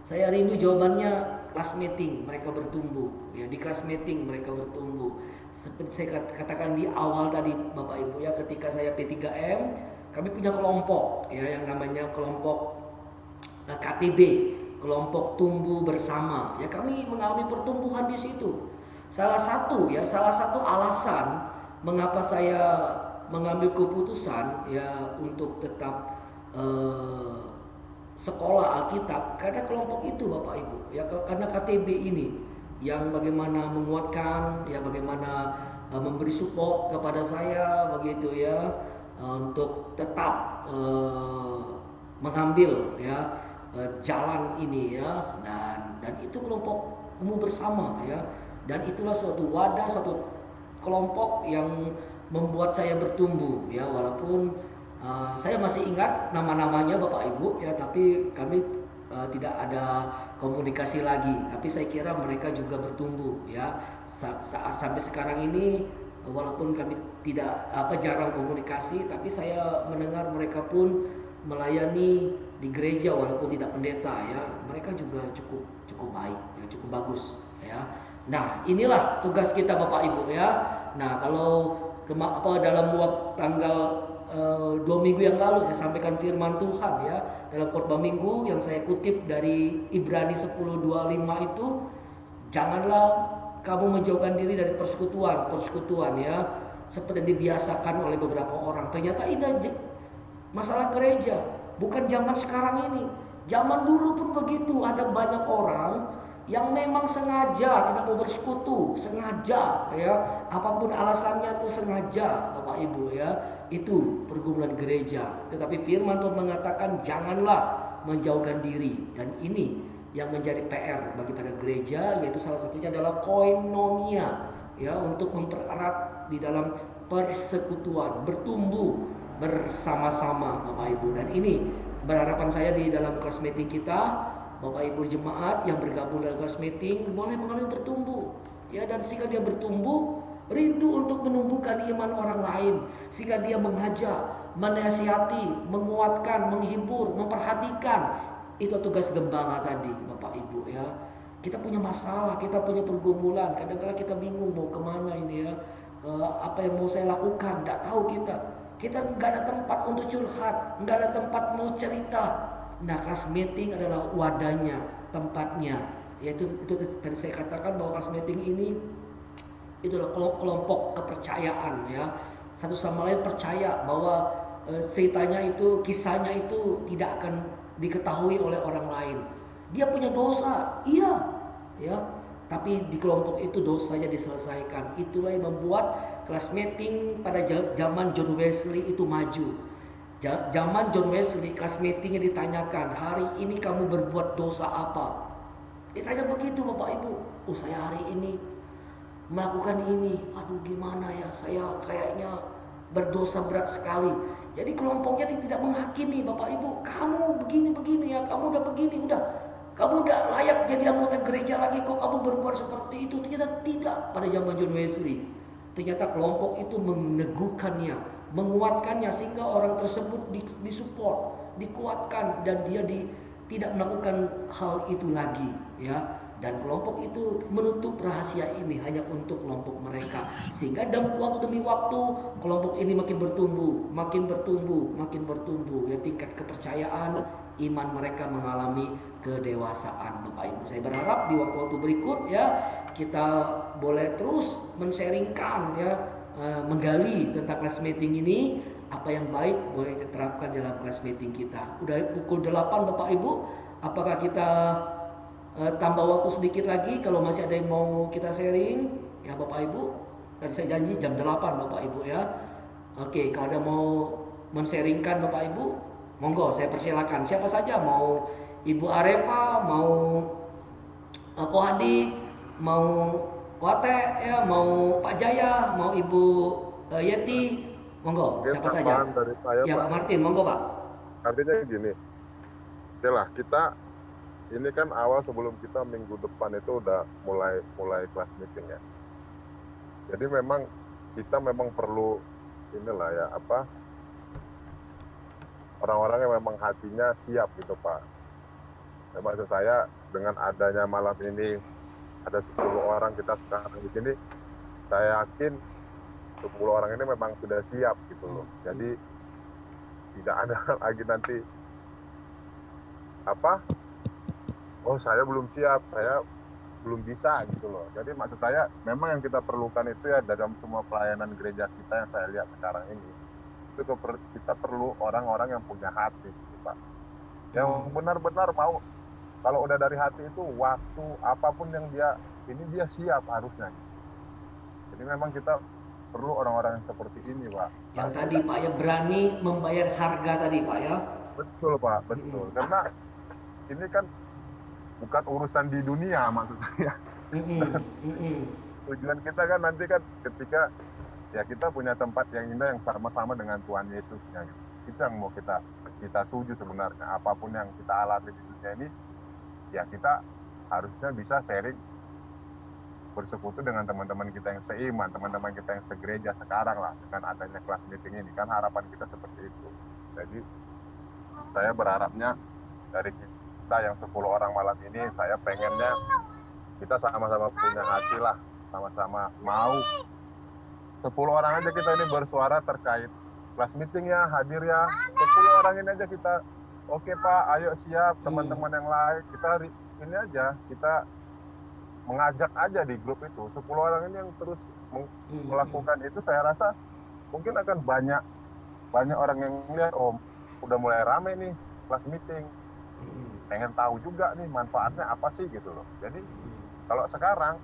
Saya rindu jawabannya. Kelas meeting mereka bertumbuh. Ya, di kelas meeting mereka bertumbuh. Seperti saya katakan di awal tadi Bapak Ibu ya, ketika saya P3M, kami punya kelompok ya yang namanya kelompok KTB, kelompok tumbuh bersama. Ya, kami mengalami pertumbuhan di situ. Salah satu alasan mengapa saya mengambil keputusan ya untuk tetap sekolah Alkitab karena kelompok itu Bapak Ibu ya, karena KTB ini yang bagaimana menguatkan ya, bagaimana memberi support kepada saya begitu ya, untuk tetap mengambil ya jalan ini ya, dan itu kelompok berkumpul bersama ya. Dan itulah suatu wadah, suatu kelompok yang membuat saya bertumbuh ya, walaupun saya masih ingat nama-namanya Bapak Ibu ya, tapi kami tidak ada komunikasi lagi. Tapi saya kira mereka juga bertumbuh ya. Sampai sekarang ini walaupun kami tidak jarang komunikasi, tapi saya mendengar mereka pun melayani di gereja walaupun tidak pendeta ya. Mereka juga cukup baik ya, cukup bagus ya. Nah, inilah tugas kita Bapak Ibu ya. Nah, kalau dalam waktu tanggal 2 minggu yang lalu saya sampaikan firman Tuhan ya dalam khotbah minggu yang saya kutip dari Ibrani 10:25 itu, janganlah kamu menjauhkan diri dari persekutuan ya, seperti yang dibiasakan oleh beberapa orang. Ternyata ini masalah gereja, bukan zaman sekarang ini. Zaman dulu pun begitu, ada banyak orang yang memang sengaja tidak mau bersekutu, sengaja ya, apapun alasannya itu sengaja Bapak Ibu ya. Itu pergumulan gereja. Tetapi firman Tuhan mengatakan janganlah menjauhkan diri, dan ini yang menjadi PR bagi pada gereja, yaitu salah satunya adalah koinonia ya, untuk mempererat di dalam persekutuan, bertumbuh bersama-sama Bapak Ibu. Dan ini berharapan saya di dalam kelas meeting kita, Bapak Ibu jemaat yang bergabung dalam kelas meeting boleh mengalami bertumbuh ya, dan sehingga dia bertumbuh rindu untuk menumbuhkan iman orang lain, sehingga dia mengajak, menasihati, menguatkan, menghibur, memperhatikan. Itu tugas gembala tadi Bapak Ibu ya. Kita punya masalah, kita punya pergumulan, kadang-kadang kita bingung mau kemana ini ya, apa yang mau saya lakukan, tidak tahu kita nggak ada tempat untuk curhat, nggak ada tempat mau cerita. Nah, kelas meeting adalah wadahnya, tempatnya. Yaitu itu tadi saya katakan bahwa kelas meeting ini itulah kelompok kepercayaan ya. Satu sama lain percaya bahwa ceritanya itu, kisahnya itu tidak akan diketahui oleh orang lain. Dia punya dosa, iya ya, tapi di kelompok itu dosanya diselesaikan. Itulah yang membuat kelas meeting pada zaman John Wesley itu maju. Zaman John Wesley, kelas meetingnya ditanyakan, hari ini kamu berbuat dosa apa? Ditanya begitu Bapak Ibu. Oh, saya hari ini melakukan ini, aduh gimana ya, saya kayaknya berdosa berat sekali. Jadi kelompoknya tidak menghakimi Bapak Ibu, kamu begini-begini ya, kamu udah begini, kamu udah layak jadi anggota gereja lagi, kok kamu berbuat seperti itu. Ternyata tidak pada zaman John Wesley. Ternyata kelompok itu meneguhkannya, menguatkannya, sehingga orang tersebut disupport, dikuatkan, dan dia tidak melakukan hal itu lagi ya. Dan kelompok itu menutup rahasia ini hanya untuk kelompok mereka, sehingga dalam waktu demi waktu kelompok ini makin bertumbuh ya, tingkat kepercayaan iman mereka mengalami kedewasaan Bapak Ibu. Saya berharap di waktu-waktu berikut ya kita boleh terus men-sharingkan ya, menggali tentang kelas meeting ini, apa yang baik boleh diterapkan dalam kelas meeting kita. Udah pukul 8 Bapak Ibu, apakah kita tambah waktu sedikit lagi kalau masih ada yang mau kita sharing ya Bapak Ibu? Dan saya janji jam 8 Bapak Ibu ya. Oke, kalau ada mau men-sharingkan Bapak Ibu, monggo saya persilakan. Siapa saja, mau Ibu Arepa, mau Kohadi, mau Koate ya, mau Pak Jaya, mau Ibu Yeti, monggo. Mungkin siapa saja? dari saya, Ya Pak Martin, monggo Pak. Artinya gini, oke lah, kita ini kan awal sebelum kita minggu depan itu udah mulai kelas meeting ya. Jadi memang kita perlu inilah ya, orang-orang yang memang hatinya siap gitu Pak. Maksud saya dengan adanya malam ini ada 10 orang kita sekarang di sini, saya yakin 10 orang ini memang sudah siap gitu loh. Jadi tidak ada lagi nanti oh saya belum siap, saya belum bisa gitu loh. Jadi maksud saya memang yang kita perlukan itu ya, dalam semua pelayanan gereja kita yang saya lihat sekarang ini, itu kita perlu orang-orang yang punya hati gitu Pak, yang benar-benar mau, kalau udah dari hati itu waktu apapun yang dia siap harusnya. Jadi memang kita perlu orang-orang yang seperti ini Pak. Yang tadi Pak ya, berani membayar harga tadi Pak ya. Betul Pak, betul. Karena ini kan bukan urusan di dunia maksud saya. Tujuan kita kan nanti kan ketika ya kita punya tempat yang indah yang sama-sama dengan Tuhan Yesusnya gitu. Itu yang mau kita tuju sebenarnya. Apapun yang kita alami di dunia ini, ya kita harusnya bisa sharing, bersekutu dengan teman-teman kita yang seiman, teman-teman kita yang segereja sekarang lah, dengan adanya kelas meeting ini. Kan harapan kita seperti itu. Jadi saya berharapnya dari kita yang 10 orang malam ini, saya pengennya kita sama-sama punya hati lah, sama-sama mau 10 orang aja kita ini bersuara terkait kelas meeting ya, hadir ya. 10 orang ini aja kita, oke Pak, ayo siap, teman-teman yang lain, kita ini aja, kita mengajak aja di grup itu. 10 orang ini yang terus melakukan itu, saya rasa mungkin akan banyak orang yang melihat, oh udah mulai rame nih kelas meeting, pengen tahu juga nih manfaatnya apa sih gitu loh. Jadi kalau sekarang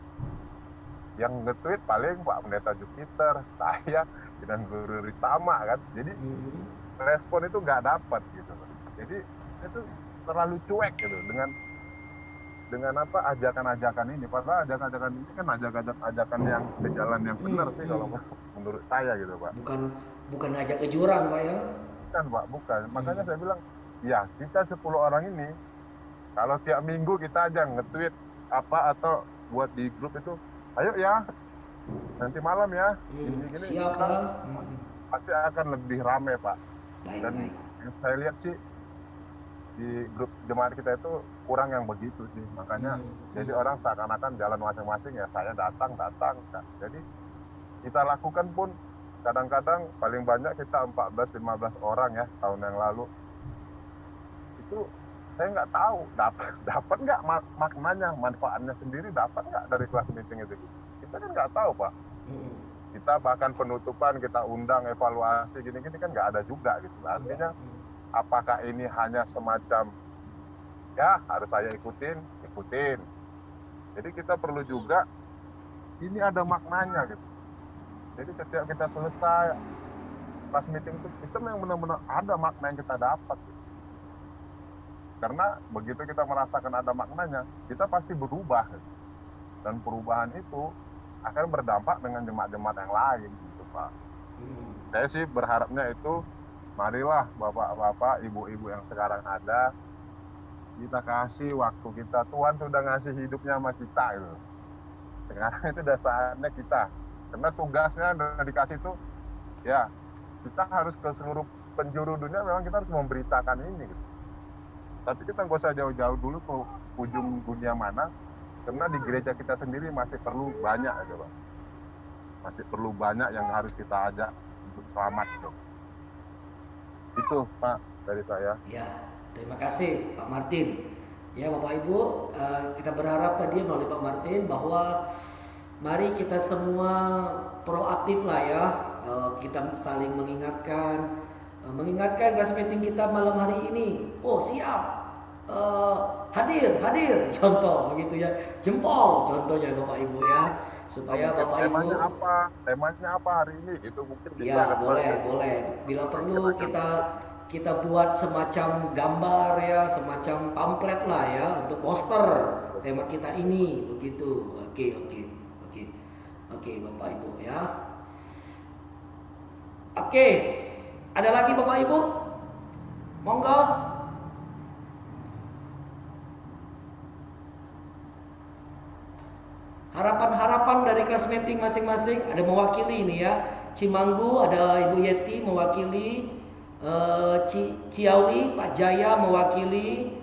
yang nge-tweet paling Pak Pendeta Jupiter, saya dan Guru Ristama kan, jadi respon itu nggak dapat gitu loh. Jadi itu terlalu cuek gitu dengan apa ajakan-ajakan ini. Padahal ajakan-ajakan ini kan ajakan yang di jalan yang benar sih kalau menurut saya gitu Pak. Bukan ajak ke jurang Pak ya. Bukan Pak, bukan. Makanya saya bilang, ya kita 10 orang ini kalau tiap minggu kita aja nge-tweet apa atau buat di grup itu, ayo ya nanti malam ya gini-gini, siap kita ya. pasti akan lebih rame Pak. Dan Baik. yang saya lihat sih di grup jemaat kita itu kurang yang begitu sih. Makanya jadi orang seakan-akan jalan masing-masing, ya saya datang. Jadi kita lakukan pun kadang-kadang paling banyak kita 14-15 orang ya tahun yang lalu. Itu saya nggak tahu dapat nggak maknanya, manfaatnya sendiri dapat nggak dari kelas meeting itu. Kita kan nggak tahu Pak. Kita bahkan penutupan kita undang evaluasi gini-gini kan nggak ada juga gitu. Artinya apakah ini hanya semacam ya harus saya ikutin. Jadi kita perlu juga ini ada maknanya gitu. Jadi setiap kita selesai kelas meeting itu memang benar-benar ada makna yang kita dapat gitu. Karena begitu kita merasakan ada maknanya, kita pasti berubah gitu. Dan perubahan itu akan berdampak dengan jemaat-jemaat yang lain gitu Pak. Saya sih berharapnya itu, marilah bapak-bapak, ibu-ibu yang sekarang ada, kita kasih waktu kita. Tuhan sudah ngasih hidupnya sama kita gitu. Sekarang itu udah saatnya kita, karena tugasnya udah dikasih itu, ya kita harus ke seluruh penjuru dunia, memang kita harus memberitakan ini gitu. Tapi kita nggak usah jauh-jauh dulu ke ujung dunia mana, karena di gereja kita sendiri masih perlu banyak aja Pak. Masih perlu banyak yang harus kita ajak untuk selamat gitu. Itu Pak dari saya. Ya, terima kasih Pak Martin. Ya Bapak Ibu, kita berharap tadi melalui Pak Martin bahwa mari kita semua proaktif lah ya. Kita saling mengingatkan kelas meeting kita malam hari ini. Oh siap, hadir, contoh begitu ya, jempol contohnya Bapak Ibu ya, supaya Bapak Ibu temanya apa hari ini itu mungkin bisa ya boleh bila perlu kita buat semacam gambar ya, semacam pamflet lah ya untuk poster tema kita ini begitu. Oke Bapak Ibu ya. Oke, ada lagi Bapak Ibu? Monggo. Harapan-harapan dari kelas meeting masing-masing, ada mewakili ini ya. Cimanggu ada Ibu Yeti mewakili, Ciawi Pak Jaya mewakili,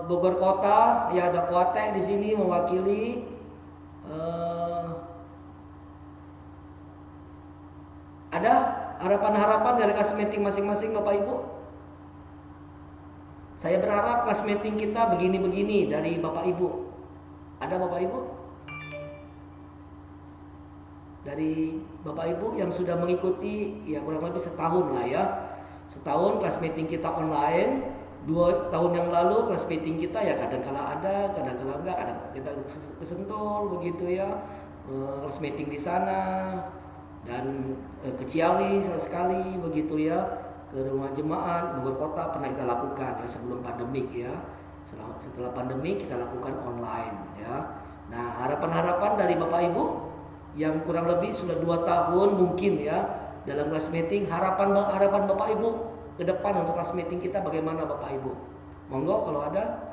Bogor Kota ya ada Koate di sini mewakili, ada harapan-harapan dari kelas meeting masing-masing Bapak Ibu. Saya berharap kelas meeting kita begini-begini dari Bapak Ibu. Ada Bapak Ibu? Dari Bapak Ibu yang sudah mengikuti ya kurang lebih setahun lah ya. Setahun kelas meeting kita online. 2 tahun yang lalu kelas meeting kita ya kadang-kala ada, kadang-kala enggak, kadang kita ke Sentul begitu ya. Kelas meeting di sana dan ke Ciawi sekali begitu ya. Ke rumah jemaat Bogor Kota pernah kita lakukan ya sebelum pandemik ya. Setelah pandemi kita lakukan online ya. Nah, harapan-harapan dari Bapak Ibu yang kurang lebih sudah 2 tahun mungkin ya dalam class meeting, harapan Bapak Ibu ke depan untuk class meeting kita bagaimana Bapak Ibu? Monggo kalau ada.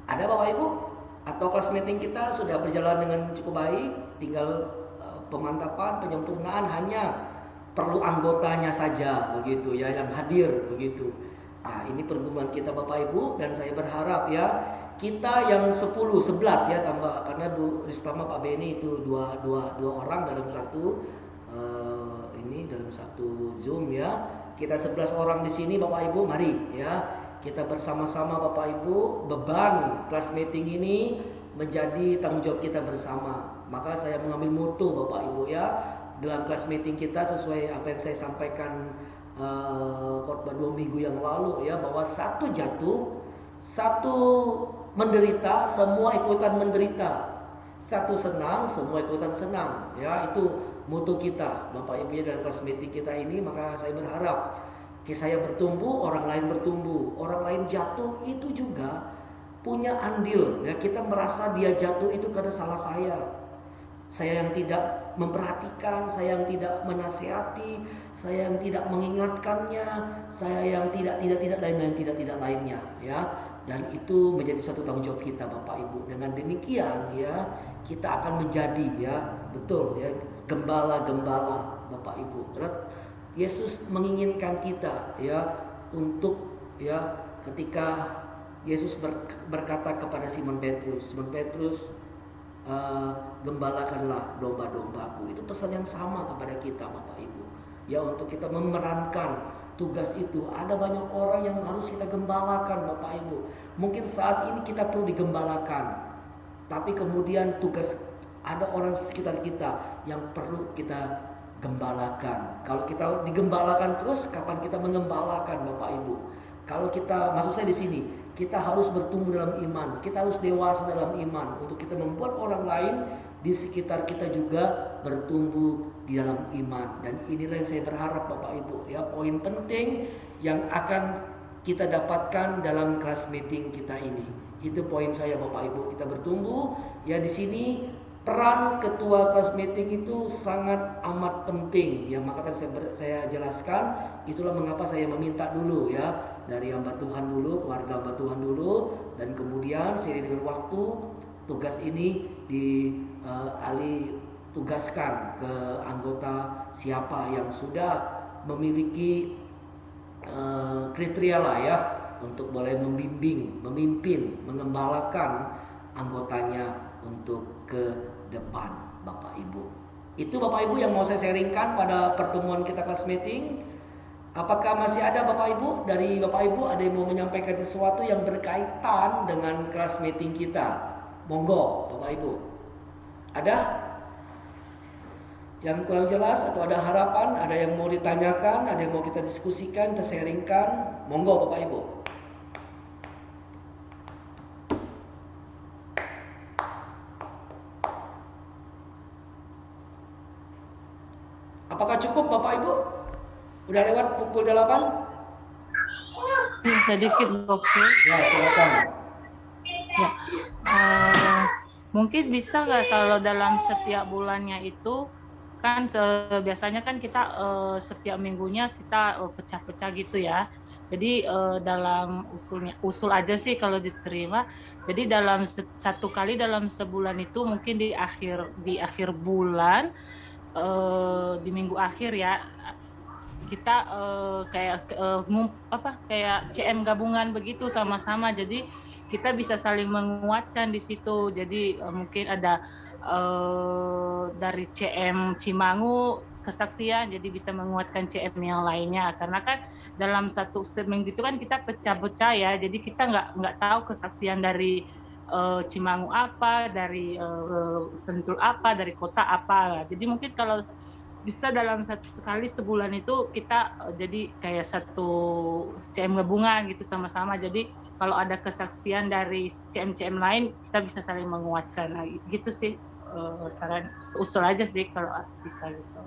Ada Bapak Ibu? Atau kelas meeting kita sudah berjalan dengan cukup baik, tinggal pemantapan, penyempurnaan, hanya perlu anggotanya saja begitu ya yang hadir begitu. Nah, ini pergumulan kita Bapak Ibu, dan saya berharap ya kita yang 10, 11 ya tambah, karena Bu Ristama Pak Beni itu dua orang dalam satu dalam satu Zoom ya. Kita 11 orang di sini Bapak Ibu, mari ya kita bersama-sama Bapak Ibu, beban class meeting ini menjadi tanggung jawab kita bersama. Maka saya mengambil moto Bapak Ibu ya dalam class meeting kita sesuai apa yang saya sampaikan khotbah 2 minggu yang lalu ya, bahwa satu jatuh, satu menderita, semua ikutan menderita. Satu senang, semua ikutan senang ya, itu moto kita Bapak Ibu ya dalam class meeting kita ini. Maka saya berharap saya bertumbuh, orang lain bertumbuh, orang lain jatuh itu juga punya andil ya. Kita merasa dia jatuh itu karena salah saya yang tidak memperhatikan, saya yang tidak menasihati, saya yang tidak mengingatkannya, saya yang tidak lainnya ya. Dan itu menjadi satu tanggung jawab kita Bapak Ibu. Dengan demikian ya kita akan menjadi ya betul ya gembala-gembala Bapak Ibu. Karena Yesus menginginkan kita ya untuk ya ketika Yesus berkata kepada Simon Petrus, gembalakanlah domba-dombaku. Itu pesan yang sama kepada kita Bapak Ibu. Ya, untuk kita memerankan tugas itu. Ada banyak orang yang harus kita gembalakan Bapak Ibu. Mungkin saat ini kita perlu digembalakan, tapi kemudian tugas ada orang sekitar kita yang perlu kita gembalakan. Kalau kita digembalakan terus, kapan kita mengembalakan Bapak Ibu? Kalau kita, maksud saya di sini, kita harus bertumbuh dalam iman, kita harus dewasa dalam iman untuk kita membuat orang lain di sekitar kita juga bertumbuh di dalam iman. Dan inilah yang saya berharap Bapak Ibu ya, poin penting yang akan kita dapatkan dalam kelas meeting kita ini. Itu poin saya Bapak Ibu, kita bertumbuh ya di sini. Peran ketua kelas meeting itu sangat amat penting ya, maka tadi saya jelaskan, itulah mengapa saya meminta dulu ya dari hamba Tuhan dulu, keluarga hamba Tuhan dulu, dan kemudian seiring dengan waktu tugas ini dialih tugaskan ke anggota siapa yang sudah memiliki kriteria lah ya untuk boleh membimbing, memimpin, mengembalakan anggotanya untuk ke depan Bapak Ibu. Itu Bapak Ibu yang mau saya sharingkan pada pertemuan kita kelas meeting. Apakah masih ada Bapak Ibu, dari Bapak Ibu ada yang mau menyampaikan sesuatu yang berkaitan dengan kelas meeting kita? Monggo Bapak Ibu. Ada yang kurang jelas atau ada harapan, ada yang mau ditanyakan, ada yang mau kita diskusikan, kita sharingkan? Monggo Bapak Ibu. Apakah cukup Bapak Ibu? Udah lewat pukul 8? Sedikit Boksi. Ya, silakan. Ya, mungkin bisa nggak kalau dalam setiap bulannya itu kan biasanya kan kita setiap minggunya kita pecah-pecah gitu ya. Jadi dalam usul aja sih kalau diterima. Jadi dalam satu kali dalam sebulan itu mungkin di akhir bulan. Di minggu akhir ya kita kayak CM gabungan begitu sama-sama, jadi kita bisa saling menguatkan di situ. Jadi mungkin ada dari CM Cimangu kesaksian, jadi bisa menguatkan CM yang lainnya, karena kan dalam satu statement gitu kan kita pecah-pecah ya, jadi kita nggak tahu kesaksian dari Cimangu apa, dari Sentul apa, dari kota apa. Jadi mungkin kalau bisa dalam sekali sebulan itu kita jadi kayak satu CM gabungan gitu sama-sama. Jadi kalau ada kesaksian dari CM-CM lain kita bisa saling menguatkan. Nah, gitu sih saran usul aja sih kalau bisa gitu.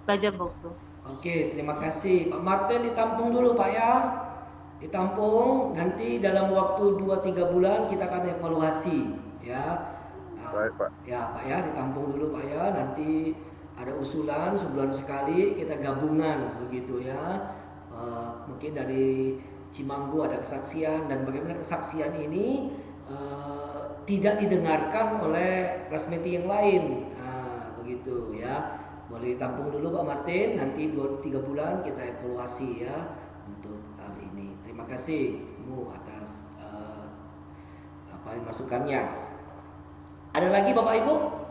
Belajar Boksu. Oke, terima kasih. Pak Martin ditampung dulu Pak ya. Ditampung, nanti dalam waktu 2-3 bulan kita akan evaluasi ya. Baik, Pak. Ya Pak ya, ditampung dulu Pak ya. Nanti ada usulan sebulan sekali kita gabungan begitu ya. Mungkin dari Cimanggu ada kesaksian, dan bagaimana kesaksian ini tidak didengarkan oleh kelas meeting yang lain. Begitu ya. Boleh ditampung dulu Pak Martin, nanti 2-3 bulan kita evaluasi ya untuk hal ini. Terima kasih Bu atas masukannya. Ada lagi Bapak Ibu?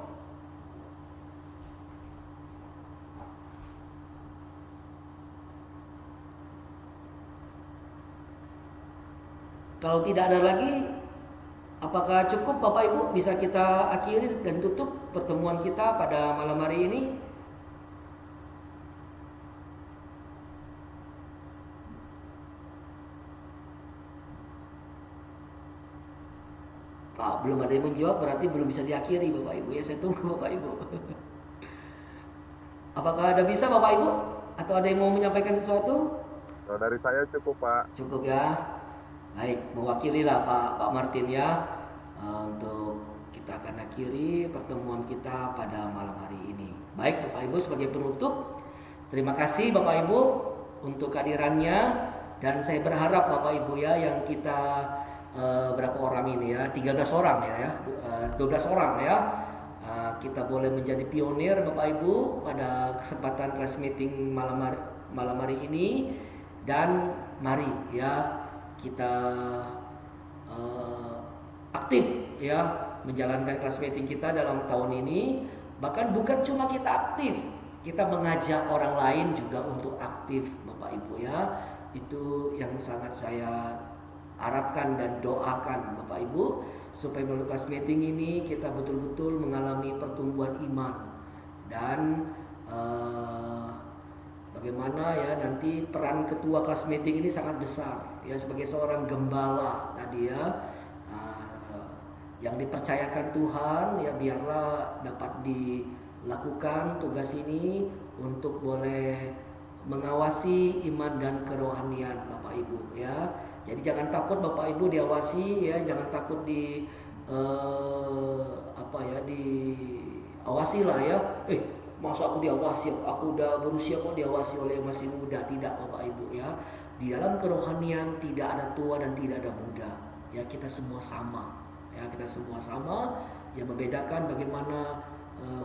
Kalau tidak ada lagi, apakah cukup Bapak Ibu bisa kita akhiri dan tutup pertemuan kita pada malam hari ini? Belum ada yang menjawab, berarti belum bisa diakhiri Bapak Ibu ya. Saya tunggu Bapak Ibu. Apakah ada bisa Bapak Ibu? Atau ada yang mau menyampaikan sesuatu? Kalau dari saya cukup, Pak. Cukup ya. Baik, mewakililah Pak Martin ya, untuk kita akan akhiri pertemuan kita pada malam hari ini. Baik Bapak Ibu, sebagai penutup, terima kasih Bapak Ibu untuk kehadirannya, dan saya berharap Bapak Ibu ya, yang kita berapa orang ini ya, 13 orang ya, 12 orang ya, kita boleh menjadi pionir Bapak Ibu pada kesempatan class meeting malam hari ini. Dan mari ya kita aktif ya menjalankan class meeting kita dalam tahun ini. Bahkan bukan cuma kita aktif, kita mengajak orang lain juga untuk aktif Bapak Ibu ya. Itu yang sangat saya harapkan dan doakan Bapak Ibu, supaya melalui class meeting ini kita betul-betul mengalami pertumbuhan iman. Dan bagaimana ya nanti peran ketua class meeting ini sangat besar ya, sebagai seorang gembala tadi ya, yang dipercayakan Tuhan ya, biarlah dapat dilakukan tugas ini untuk boleh mengawasi iman dan kerohanian Bapak Ibu ya. Jadi jangan takut Bapak Ibu diawasi ya, jangan takut diawasi lah ya. Masa aku diawasi, aku udah berusia kok diawasi oleh yang masih muda. Tidak Bapak Ibu ya. Di dalam kerohanian tidak ada tua dan tidak ada muda. Ya, kita semua sama. Ya, kita semua sama. Yang membedakan bagaimana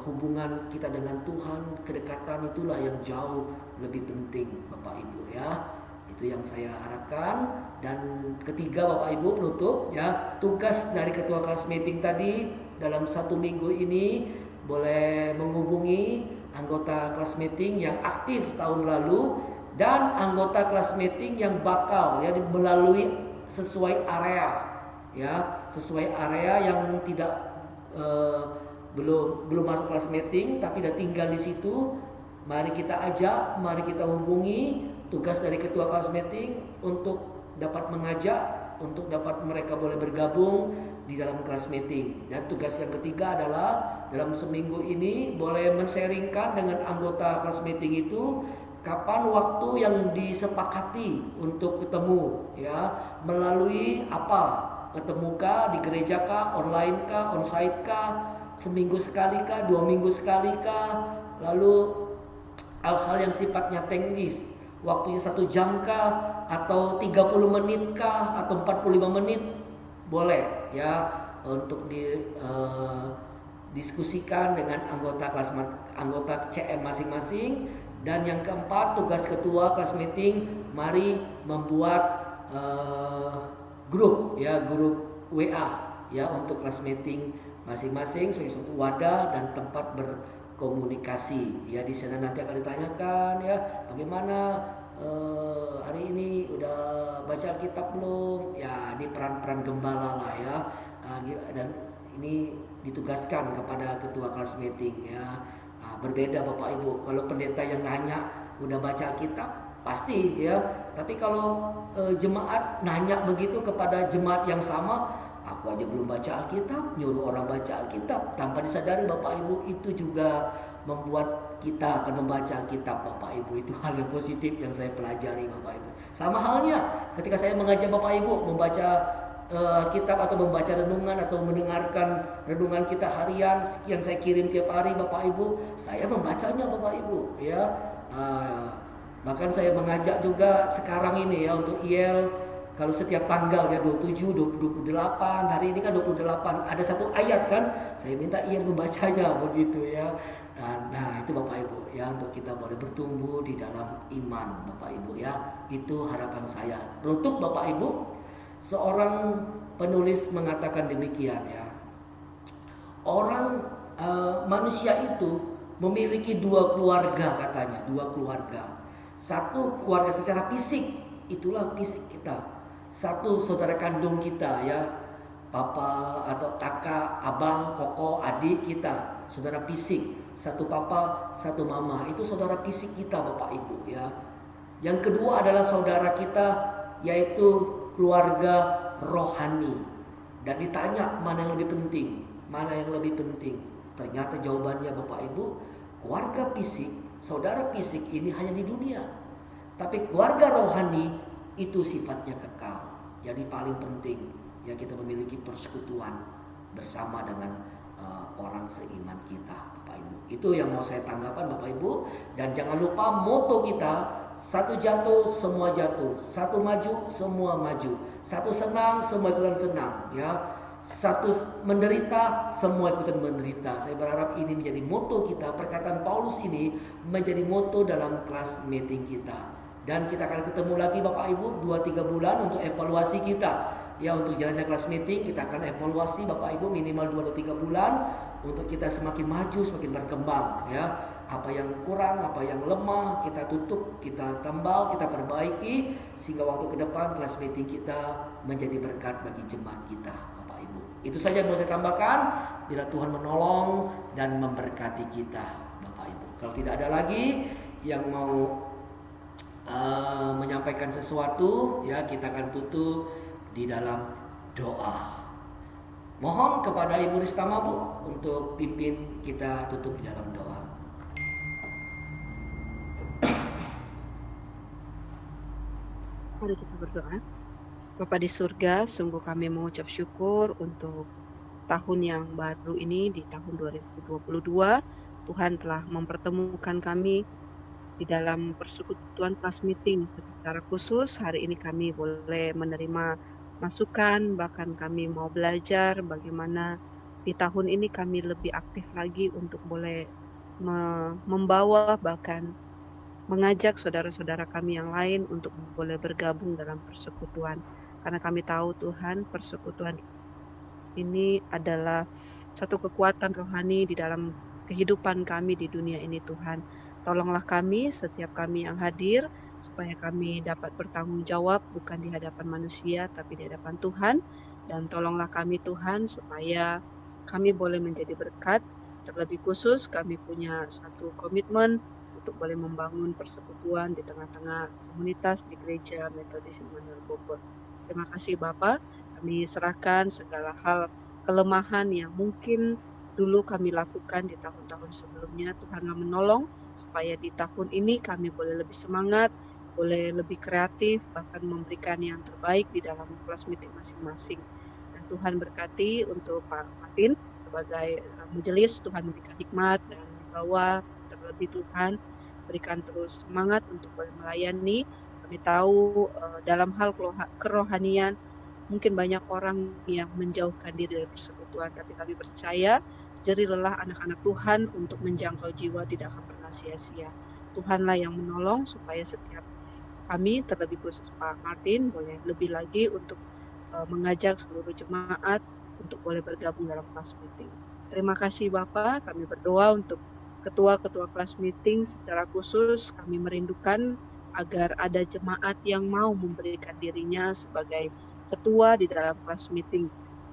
hubungan kita dengan Tuhan, kedekatan itulah yang jauh lebih penting Bapak Ibu ya. Itu yang saya harapkan. Dan ketiga Bapak Ibu penutup ya, tugas dari ketua kelas meeting tadi dalam 1 minggu ini boleh menghubungi anggota kelas meeting yang aktif tahun lalu dan anggota kelas meeting yang bakal ya melalui sesuai area ya, sesuai area yang tidak belum masuk kelas meeting tapi sudah tinggal di situ. Mari kita ajak, mari kita hubungi. Tugas dari ketua kelas meeting untuk dapat mengajak, untuk dapat mereka boleh bergabung di dalam kelas meeting. Dan tugas yang ketiga adalah dalam seminggu ini boleh men-sharingkan dengan anggota kelas meeting itu kapan waktu yang disepakati untuk ketemu ya, melalui apa, ketemu kah di gereja kah, online kah, onsite kah, seminggu sekali kah, 2 minggu sekali kah, lalu hal-hal yang sifatnya teknis, waktunya 1 jam kah, atau 30 menit kah, atau 45 menit, boleh ya untuk diskusikan dengan anggota CM masing-masing. Dan yang keempat, tugas ketua kelas meeting, mari membuat grup ya, grup WA ya untuk kelas meeting masing-masing sebagai suatu wadah dan tempat berkomunikasi ya. Di sana nanti akan ditanyakan ya, bagaimana hari ini udah baca Alkitab belum ya, ini peran gembala lah ya. Dan ini ditugaskan kepada ketua kelas meeting ya. berbeda Bapak Ibu. Kalau pendeta yang nanya udah baca Alkitab, pasti ya. Tapi kalau jemaat nanya begitu kepada jemaat yang sama, aku aja belum baca Alkitab, nyuruh orang baca Alkitab, tanpa disadari Bapak Ibu, itu juga membuat kita akan membaca Alkitab Bapak Ibu. Itu hal yang positif yang saya pelajari Bapak Ibu. Sama halnya ketika saya mengajak Bapak Ibu membaca Alkitab atau membaca renungan atau mendengarkan renungan kita harian yang saya kirim tiap hari Bapak Ibu, saya membacanya Bapak Ibu ya. Bahkan saya mengajak juga sekarang ini ya untuk IEL, kalau setiap tanggal ya 27, 28, hari ini kan 28, ada satu ayat kan, saya minta IEL membacanya begitu ya. Nah itu Bapak Ibu ya, untuk kita boleh bertumbuh di dalam iman Bapak Ibu ya. Itu harapan saya. Untuk Bapak Ibu, seorang penulis mengatakan demikian ya. Orang manusia itu memiliki dua keluarga katanya, dua keluarga. Satu keluarga secara fisik, itulah fisik kita. Satu saudara kandung kita ya, papa atau kakak, abang, koko, adik kita, saudara fisik. Satu papa, satu mama, itu saudara fisik kita Bapak Ibu ya. Yang kedua adalah saudara kita, yaitu keluarga rohani. Dan ditanya mana yang lebih penting, mana yang lebih penting. Ternyata jawabannya Bapak Ibu, keluarga fisik, saudara fisik ini hanya di dunia. Tapi keluarga rohani itu sifatnya kekal. Jadi paling penting ya kita memiliki persekutuan bersama dengan orang seiman kita Bapak Ibu. Itu yang mau saya tanggapan Bapak Ibu. Dan jangan lupa moto kita, satu jatuh semua jatuh, satu maju semua maju, satu senang semua ikutan senang ya. Satu menderita, semua ikutan menderita. Saya berharap ini menjadi moto kita. Perkataan Paulus ini menjadi moto dalam kelas meeting kita. Dan kita akan ketemu lagi Bapak Ibu 2-3 bulan untuk evaluasi kita. Ya, untuk jalannya kelas meeting kita akan evaluasi Bapak Ibu minimal 2 atau 3 bulan. Untuk kita semakin maju, semakin berkembang ya. Apa yang kurang, apa yang lemah, kita tutup, kita tambal, kita perbaiki. Sehingga waktu ke depan kelas meeting kita menjadi berkat bagi jemaat kita. Itu saja yang mau saya tambahkan. Bila Tuhan menolong dan memberkati kita Bapak Ibu. Kalau tidak ada lagi yang mau menyampaikan sesuatu ya, kita akan tutup di dalam doa. Mohon kepada Ibu Ristama Bu untuk pimpin kita tutup di dalam doa. Mari kita berdoa. Bapa di surga, sungguh kami mengucap syukur untuk tahun yang baru ini, di tahun 2022. Tuhan telah mempertemukan kami di dalam persekutuan kelas meeting. Secara khusus hari ini kami boleh menerima masukan, bahkan kami mau belajar bagaimana di tahun ini kami lebih aktif lagi untuk boleh membawa, bahkan mengajak saudara-saudara kami yang lain untuk boleh bergabung dalam persekutuan. Karena kami tahu Tuhan, persekutuan ini adalah satu kekuatan rohani di dalam kehidupan kami di dunia ini Tuhan. Tolonglah kami, setiap kami yang hadir, supaya kami dapat bertanggung jawab bukan di hadapan manusia, tapi di hadapan Tuhan. Dan tolonglah kami Tuhan, supaya kami boleh menjadi berkat. Terlebih khusus kami punya satu komitmen untuk boleh membangun persekutuan di tengah-tengah komunitas di Gereja Metodis Immanuel Bogor. Terima kasih Bapak, kami serahkan segala hal kelemahan yang mungkin dulu kami lakukan di tahun-tahun sebelumnya. Tuhanlah menolong supaya di tahun ini kami boleh lebih semangat, boleh lebih kreatif, bahkan memberikan yang terbaik di dalam kelas meeting masing-masing. Dan Tuhan berkati untuk Pak Martin sebagai majelis, Tuhan memberikan hikmat dan membawa, terlebih Tuhan berikan terus semangat untuk boleh melayani. Kami tahu dalam hal kerohanian mungkin banyak orang yang menjauhkan diri dari persekutuan, tapi kami percaya jerih lelah anak-anak Tuhan untuk menjangkau jiwa tidak akan pernah sia-sia. Tuhanlah yang menolong supaya setiap kami, terlebih khusus Pak Martin, boleh lebih lagi untuk mengajak seluruh jemaat untuk boleh bergabung dalam kelas meeting. Terima kasih Bapak, kami berdoa untuk ketua-ketua kelas meeting secara khusus. Kami merindukan agar ada jemaat yang mau memberikan dirinya sebagai ketua di dalam kelas meeting,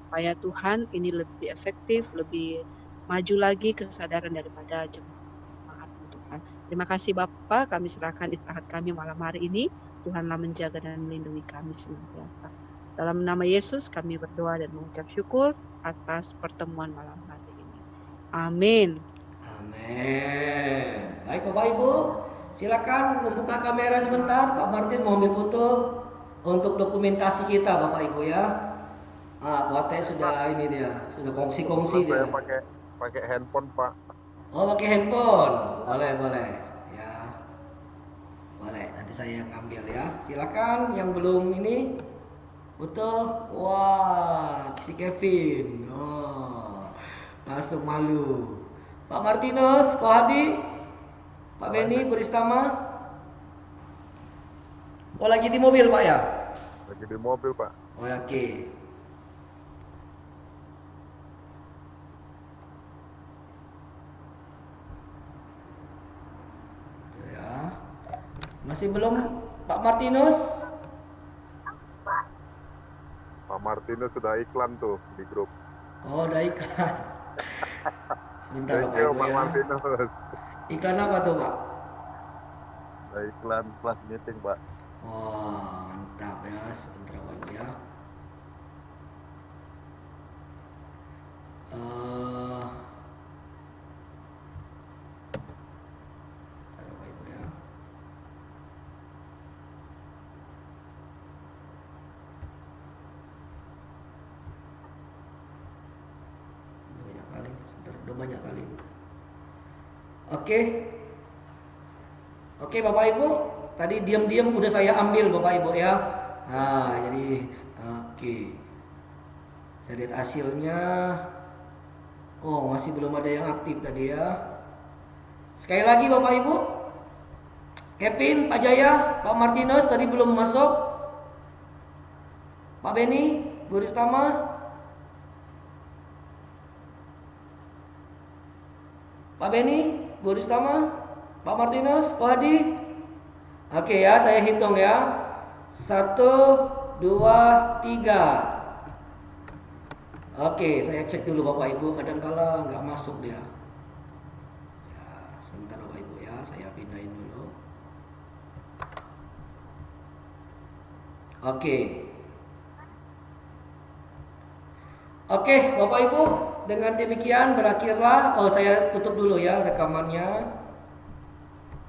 supaya Tuhan ini lebih efektif, lebih maju lagi kesadaran daripada jemaat. Terima kasih Bapa, kami serahkan istirahat kami malam hari ini. Tuhanlah menjaga dan melindungi kami senantiasa. Dalam nama Yesus kami berdoa dan mengucap syukur atas pertemuan malam hari ini. Amin. Amin. Baik Bapak Ibu, silakan membuka kamera sebentar. Pak Martin mau ambil foto untuk dokumentasi kita Bapak Ibu ya. Buatnya sudah ini dia, sudah kongsi-kongsi dia. Saya pakai handphone, Pak. Oh, pakai handphone. Boleh. Ya. Boleh, nanti saya yang ambil ya. Silakan yang belum ini foto. Wah, si Kevin. Oh, langsung malu. Pak Martinus, Kohadi, Pak Benny, Buristama. Oh, lagi di mobil Pak ya? Lagi di mobil, Pak. Oh, oke. Masih belum Pak Martinus? Pak Martinus sudah iklan tuh di grup. Oh, udah iklan. Sebentar Thank Bapak you, Ibu Pak ya. Martinus. Iklan apa tuh Pak? Ada iklan kelas meeting, Pak. Wah, mantap ya. Sebentar Bapak Ibu ya. Bapak Ibu ya. Banyak kali, sebentar, udah banyak kali. Oke Bapak Ibu, tadi diam-diam udah saya ambil Bapak Ibu ya. Nah, jadi oke. Saya lihat hasilnya. Oh, masih belum ada yang aktif tadi ya. Sekali lagi Bapak Ibu, Kevin, Pak Jaya, Pak Martinus tadi belum masuk. Pak Benny, Bu Ristama. Pak Benny, Bu Ristama, Pak Martinus, Kohadi. Oke ya, saya hitung ya. 1, 2, 3. Oke, saya cek dulu Bapak Ibu, kadang-kala nggak masuk dia. Ya, sebentar Bapak Ibu ya, saya pindahin dulu. Oke, Bapak Ibu, dengan demikian berakhirlah. Oh, saya tutup dulu ya rekamannya.